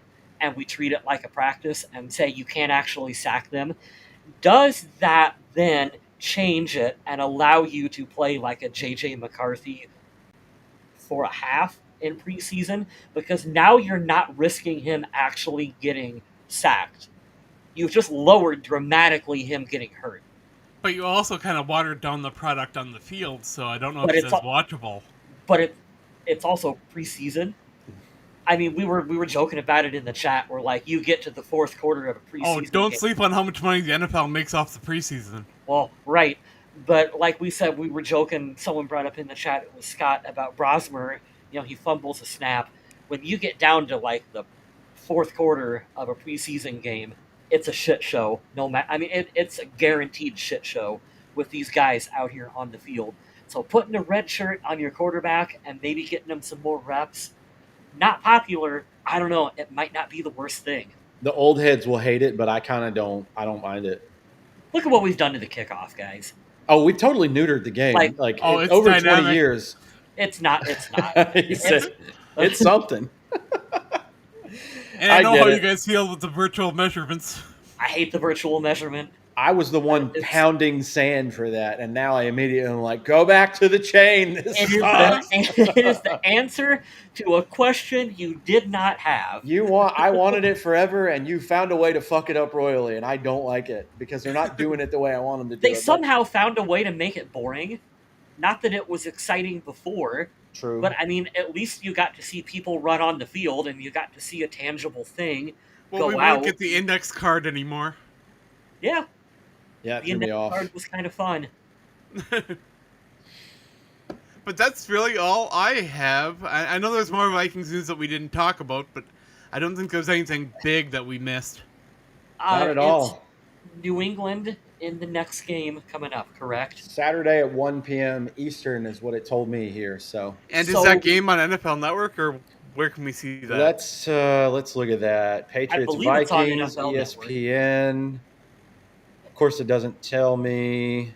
and we treat it like a practice and say you can't actually sack them? Does that then change it and allow you to play like a JJ McCarthy for a half in preseason? Because now you're not risking him actually getting sacked. You've just lowered dramatically him getting hurt. But you also kind of watered down the product on the field, so I don't know if it's as watchable. But it's also preseason. I mean, we were joking about it in the chat. We're like, you get to the fourth quarter of a preseason don't game. Sleep on how much money the NFL makes off the preseason. Well, right. But like we said, we were joking. Someone brought up in the chat, it was Scott, about Brosmer. He fumbles a snap. When you get down to like the fourth quarter of a preseason game, it's a shit show. It's a guaranteed shit show with these guys out here on the field. So putting a red shirt on your quarterback and maybe getting them some more reps, not popular. I don't know. It might not be the worst thing. The old heads will hate it, but I kind of don't. I don't mind it. Look at what we've done to the kickoff, guys. Oh, we totally neutered the game. It's over dynamic. 20 years. It's not. It's something. And I know how you guys feel with the virtual measurements. I hate the virtual measurement. I was the one It's pounding sand for that, and now I immediately am like, go back to the chain. This it is the sucks. it is the answer to a question you did not have. I wanted it forever, and you found a way to fuck it up royally, and I don't like it because they're not doing it the way I want them to They do it. But somehow found a way to make it boring. Not that it was exciting before, but true. I mean, at least you got to see people run on the field and you got to see a tangible thing Well, we go won't out. get the index card anymore. Yeah, Yeah, it the threw me index off. card was kind of fun. But that's really all I have. I know there's more Vikings news that we didn't talk about, but I don't think there's anything big that we missed. Not at It's all. New England in the next game coming up, correct? Saturday at 1 p.m. Eastern is what it told me here. So And is that So game on NFL Network, or where can we see that? let's look at that. I Patriots believe it's on Vikings NFL Network. ESPN. Of course, it doesn't tell me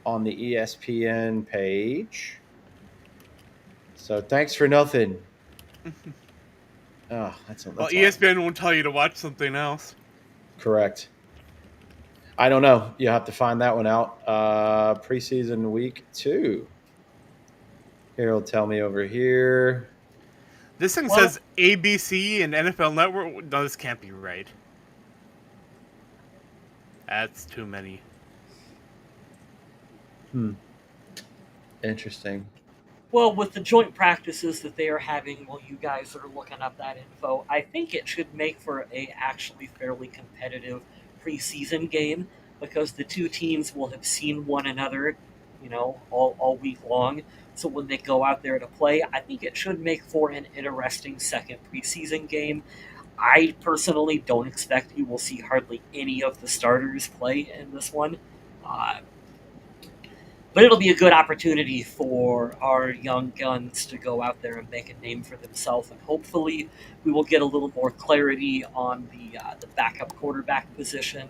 on the ESPN page. So thanks for nothing. Oh, that's Well, odd. ESPN won't tell you to watch something else. Correct. I don't know. You'll have to find that one out. Preseason week 2. Here it'll tell me over here. This thing Well, says ABC and NFL Network. No, this can't be right. That's too many. Interesting. well, with the joint practices that they are having while you guys are looking up that info, I think it should make for a actually fairly competitive preseason game because the two teams will have seen one another, all week long. So when they go out there to play, I think it should make for an interesting second preseason game. I personally don't expect you will see hardly any of the starters play in this one. Uh, but it'll be a good opportunity for our young guns to go out there and make a name for themselves, and hopefully, we will get a little more clarity on the backup quarterback position.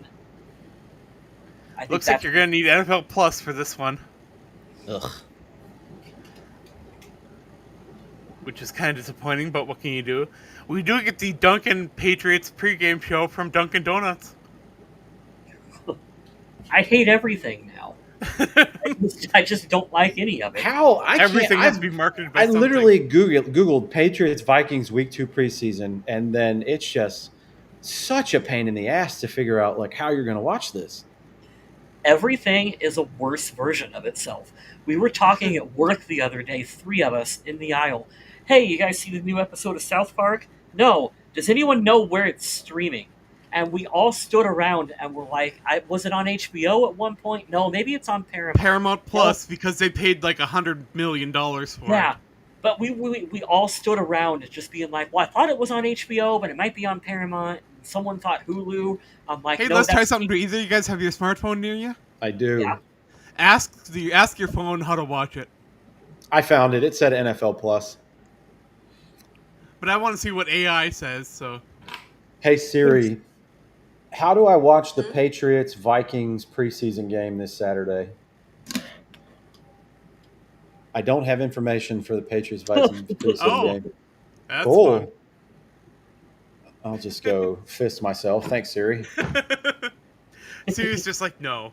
I think Looks like that's you're gonna need NFL Plus for this one, Ugh. which is kind of disappointing. But what can you do? We do get the Dunkin' Patriots pregame show from Dunkin' Donuts. I hate everything now. I just don't like any of it. How I Everything can't. has to be marketed by I something. literally Googled Patriots Vikings week 2 preseason, and then it's just such a pain in the ass to figure out like how you're going to watch this. Everything is a worse version of itself. We were talking at work the other day, three of us in the aisle. Hey, you guys see the new episode of South Park? No. Does anyone know where it's streaming? And we all stood around and were like, was it on HBO at one point? No, maybe it's on Paramount. Paramount No. Plus because they paid like $100 million for Yeah. it. But we all stood around just being like, well, I thought it was on HBO, but it might be on Paramount. Someone thought Hulu. I'm like, Hey, no, let's try that's something. Do either of you guys have your smartphone near you? I do. Yeah. Ask your phone how to watch it. I found it. It said NFL Plus. But I want to see what AI says. So Hey Siri, how do I watch the Patriots Vikings preseason game this Saturday? I don't have information for the Patriots Vikings preseason Oh. game. that's Cool. I'll just go fist myself. Thanks, Siri. fun. Siri's just like, no.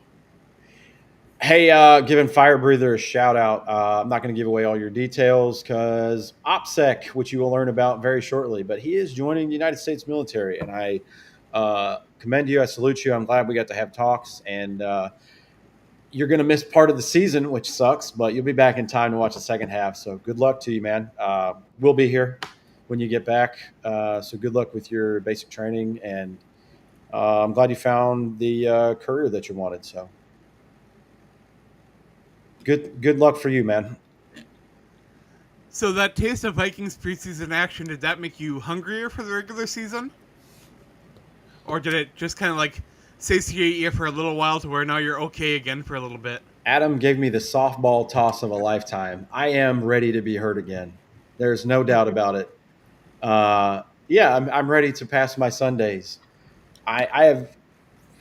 Hey, giving Fire Breather a shout out. I'm not going to give away all your details because OPSEC, which you will learn about very shortly, but he is joining the United States military, and I commend you. I salute you. I'm glad we got to have talks, and you're going to miss part of the season, which sucks, but you'll be back in time to watch the second half. So good luck to you, man. We'll be here when you get back. So good luck with your basic training, and I'm glad you found the career that you wanted. So. Good luck for you, man. So that taste of Vikings preseason action, did that make you hungrier for the regular season? Or did it just kind of like satiate you for a little while to where now you're okay again for a little bit? Adam gave me the softball toss of a lifetime. I am ready to be hurt again. There's no doubt about it. Yeah, I'm ready to pass my Sundays. I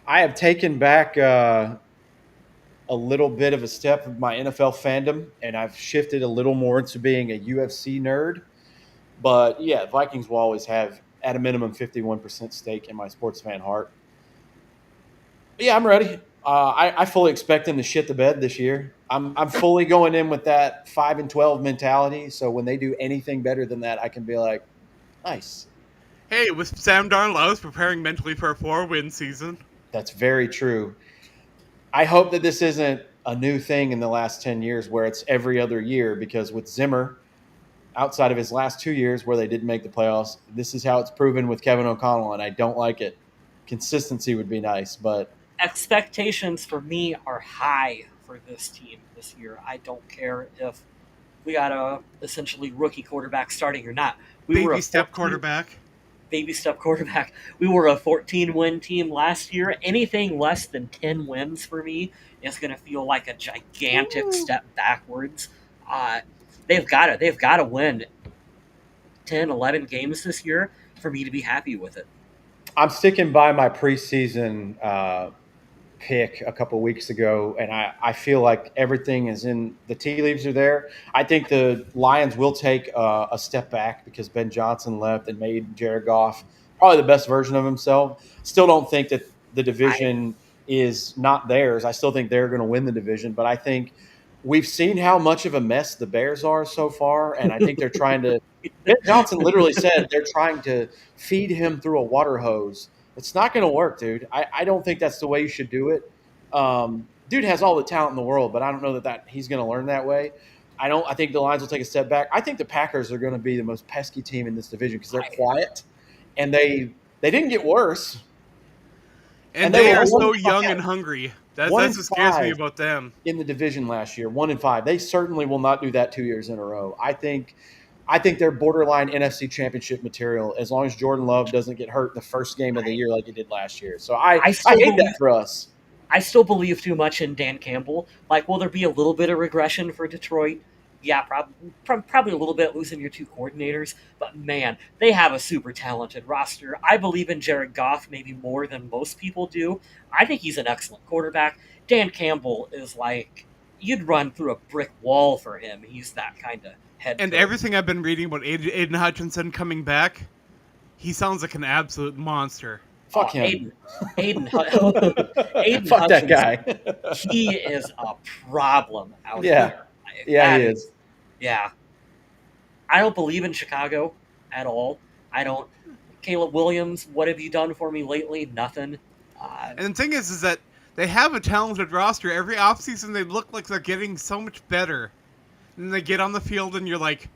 have taken back a little bit of a step of my NFL fandom, and I've shifted a little more into being a UFC nerd. But yeah, Vikings will always have, at a minimum, 51% stake in my sports fan heart. Yeah, I'm ready. I fully expect them to shit the bed this year. I'm fully going in with that 5-12 mentality. So when they do anything better than that, I can be like, nice. Hey, with Sam Darnold, I was preparing mentally for a 4-win season. That's very true. I hope that this isn't a new thing in the last 10 years where it's every other year, because with Zimmer, outside of his last 2 years where they didn't make the playoffs, this is how it's proven with Kevin O'Connell, and I don't like it. Consistency would be nice, but Expectations for me are high for this team this year. I don't care if we got a essentially rookie quarterback starting or not. We were Baby a step 14 quarterback. baby step quarterback. We were a 14 win team last year. Anything less than 10 wins for me is going to feel like a gigantic Woo. step backwards. Uh, they've got to win 10, 11 games this year for me to be happy with it. I'm sticking by my preseason pick a couple weeks ago, and I feel like everything is in the tea leaves are there. I think the Lions will take a step back because Ben Johnson left and made Jared Goff probably the best version of himself. Still don't think that the I division is not theirs. I still think they're going to win the division, but I think we've seen how much of a mess the Bears are so far, and I think they're trying to. Ben Johnson literally said they're trying to feed him through a water hose. It's not going to work, dude. I don't think that's the way you should do it. Dude has all the talent in the world, but I don't know that he's going to learn that way. I don't. I think the Lions will take a step back. I think the Packers are going to be the most pesky team in this division because they're I quiet and they didn't get worse, And and they they were are one so and young five, and hungry. one That's and what scares me five about them. in the division last year. 1-5. They certainly will not do that 2 years in a row. I think they're borderline NFC Championship material as long as Jordan Love doesn't get hurt in the first game of the year like he did last year. So I I still hate that believe for us. I still believe too much in Dan Campbell. Like, will there be a little bit of regression for Detroit? Yeah, probably a little bit losing your two coordinators, but man, they have a super talented roster. I believe in Jared Goff maybe more than most people do. I think he's an excellent quarterback. Dan Campbell is like, you'd run through a brick wall for him. He's that kind of head And coach. everything I've been reading about Aiden Hutchinson coming back, he sounds like an absolute monster. Fuck Oh, him. Aiden, Aiden Fuck that Hutchinson, guy. he is a problem out Yeah. there. Like, Yeah, he that is. is, yeah. I don't believe in Chicago at all. I don't. Caleb Williams, what have you done for me lately? Nothing. Uh, And the thing is that they have a talented roster. Every offseason they look like they're getting so much better. And they get on the field and you're like,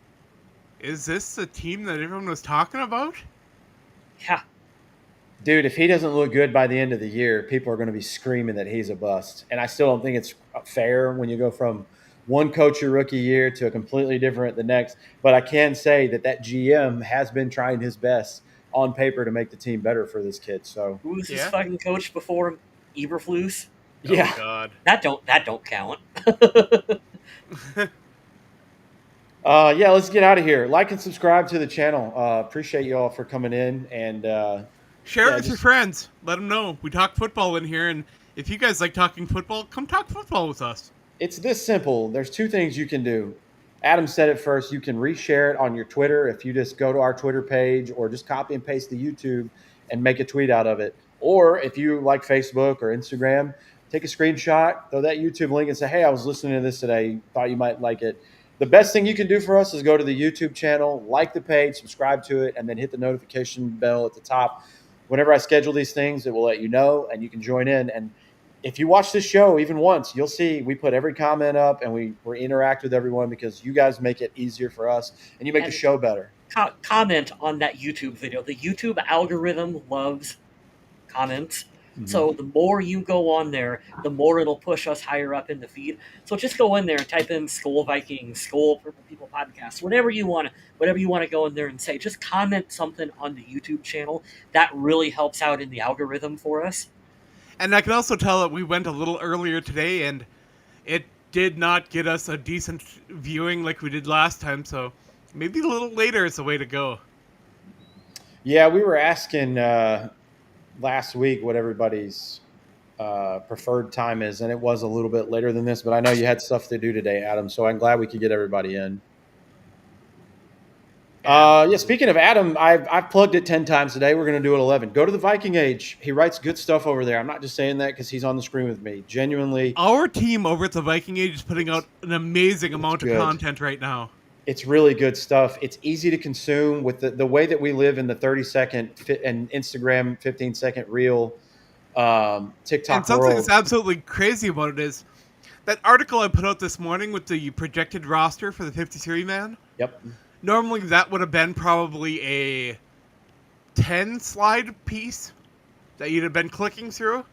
is this the team that everyone was talking about? yeah, Dude, if he doesn't look good by the end of the year, people are going to be screaming that he's a bust. And I still don't think it's fair when you go from one coach your rookie year to a completely different the next. But I can say that GM has been trying his best on paper to make the team better for this kid. So, who was his Yeah. fucking coach before Eberflus? Oh yeah. God. That don't count. Yeah, let's get out of here. Like and subscribe to the channel. Appreciate you all for coming in. And Share it yeah, with your just friends. Let them know we talk football in here, and if you guys like talking football, come talk football with us. it's this simple. There's two things you can do. Adam said it first. You can reshare it on your Twitter if you just go to our Twitter page or just copy and paste the YouTube and make a tweet out of it. Or if you like Facebook or Instagram, take a screenshot, throw that YouTube link and say, hey, I was listening to this today. Thought you might like it. The best thing you can do for us is go to the YouTube channel, like the page, subscribe to it, and then hit the notification bell at the top. Whenever I schedule these things, it will let you know and you can join in. And if you watch this show even once, you'll see we put every comment up and we interact with everyone because you guys make it easier for us and you make the And show better. comment on that YouTube video. The YouTube algorithm loves comments. Mm-hmm. So the more you go on there, the more it'll push us higher up in the feed. So just go in there and type in Skull Vikings, Skull Purple People Podcast, whatever you want to go in there and say. Just comment something on the YouTube channel. That really helps out in the algorithm for us. And I can also tell that we went a little earlier today, and it did not get us a decent viewing like we did last time. So maybe a little later is the way to go. Yeah, we were asking last week what everybody's preferred time is, and it was a little bit later than this, but I know you had stuff to do today, Adam, so I'm glad we could get everybody in. Yeah, speaking of Adam, I've plugged it 10 times today. We're going to do it 11. Go to the Viking Age. He writes good stuff over there. I'm not just saying that because he's on the screen with me. Genuinely, Our team over at the Viking Age is putting out an amazing it's amount of good. content right now. It's really good stuff. It's easy to consume with the way that we live in the 30-second and Instagram 15-second reel And TikTok something that's world. absolutely crazy about it is that article I put out this morning with the projected roster for the 53 man. Yep. Normally that would have been probably a 10 slide piece that you'd have been clicking through.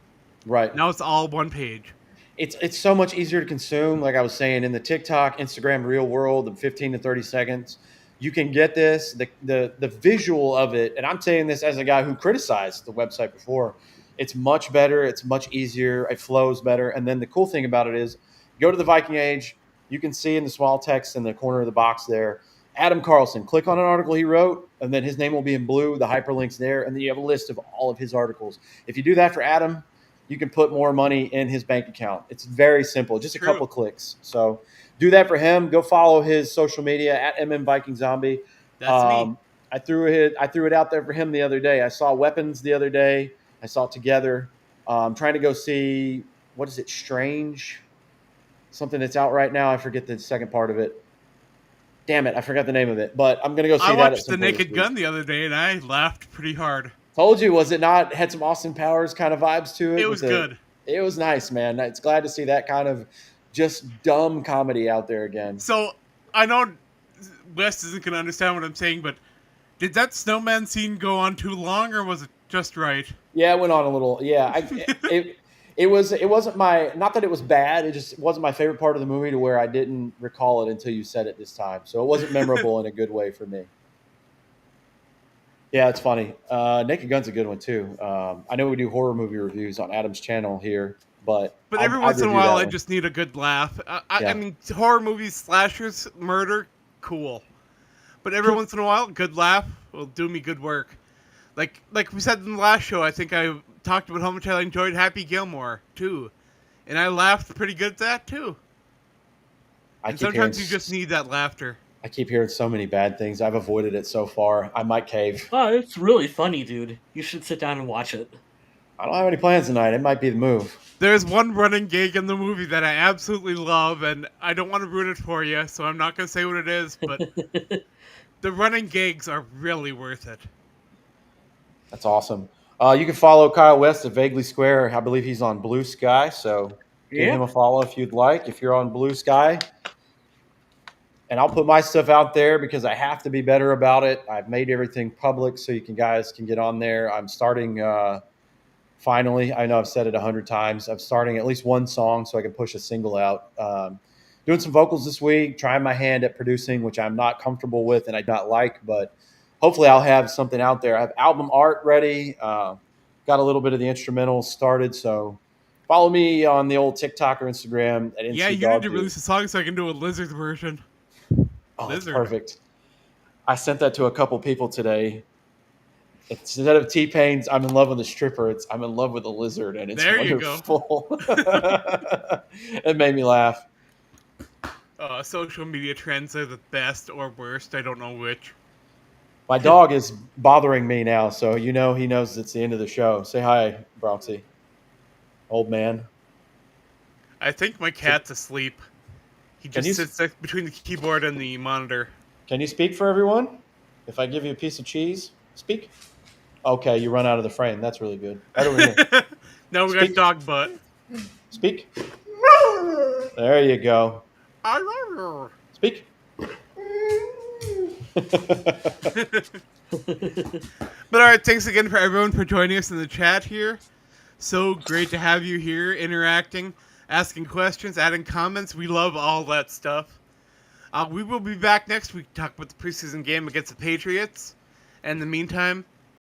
Right. Now it's all one page. It's so much easier to consume. Like I was saying, in the TikTok, Instagram real world of 15 to 30 seconds, you can get this, the visual of it. And I'm saying this as a guy who criticized the website before. It's much better. It's much easier. It flows better. And then the cool thing about it is go to the Viking Age. You can see in the small text in the corner of the box there, Adam Carlson. Click on an article he wrote, and then his name will be in blue. The hyperlink's there. And then you have a list of all of his articles. If you do that for Adam, you can put more money in his bank account. It's very simple, just a couple of clicks. So do that for him. Go follow his social media at MMVikingZombie. That's me. I threw it out there for him the other day. I saw Weapons the other day. I saw it Together. I'm trying to go see, what is it, Strange? Something that's out right now. I forget the second part of it. Damn it, I forgot the name of it. But I'm going to go see I that at watched some The point this Naked week. Gun the other day and I laughed pretty hard. Told you, was it not? Had some Austin Powers kind of vibes to it. It was good. It was nice, man. It's glad to see that kind of just dumb comedy out there again. So I know Wes isn't going to understand what I'm saying, but did that snowman scene go on too long, or was it just right? Yeah, it went on a little. Yeah, it wasn't my, not that it was bad. It just wasn't my favorite part of the movie to where I didn't recall it until you said it this time. So it wasn't memorable in a good way for me. Yeah, it's funny. Naked Gun's a good one too. I know we do horror movie reviews on Adam's channel here, but Every I'd once in a review while, that I one. just need a good laugh. I Yeah. mean, horror movies, slashers, murder, cool. But every once in a while, good laugh will do me good work. Like we said in the last show, I think I talked about how much I enjoyed Happy Gilmore too, and I laughed pretty good at that too. And sometimes you just need that laughter. I keep hearing so many bad things. I've avoided it so far. I might cave. Oh, it's really funny, dude. You should sit down and watch it. I don't have any plans tonight. It might be the move. There's one running gag in the movie that I absolutely love, and I don't want to ruin it for you, so I'm not going to say what it is, but the running gags are really worth it. That's awesome. You can follow Kyle West at Vaguely Square. I believe he's on Blue Sky, so give him a follow if you'd like, if you're on Blue Sky. And I'll put my stuff out there because I have to be better about it. I've made everything public so you guys can get on there. I'm starting finally. I know I've said it 100 times. I'm starting at least one song so I can push a single out. Doing some vocals this week, trying my hand at producing, which I'm not comfortable with and I don't like, but hopefully I'll have something out there. I have album art ready. Got a little bit of the instrumental started, so follow me on the old TikTok or Instagram at NC Yeah, you need to release a song so I can do a Lizard version. Oh, that's perfect. I sent that to a couple people today. Instead of T-Pain's I'm in love with a stripper, it's I'm in love with a lizard, and it's wonderful. It made me laugh. Social media trends are the best or worst. I don't know which. My dog is bothering me now, so he knows it's the end of the show. Say hi, Bronxy. Old man. I think my cat's asleep. He just sits between the keyboard and the monitor. Can you speak for everyone? If I give you a piece of cheese, speak. Okay, you run out of the frame. That's really good. Right over here. No, we got dog butt. Speak. There you go. Speak. But all right, thanks again for everyone for joining us in the chat here. So great to have you here interacting, asking questions, adding comments. We love all that stuff. We will be back next week to talk about the preseason game against the Patriots. And in the meantime,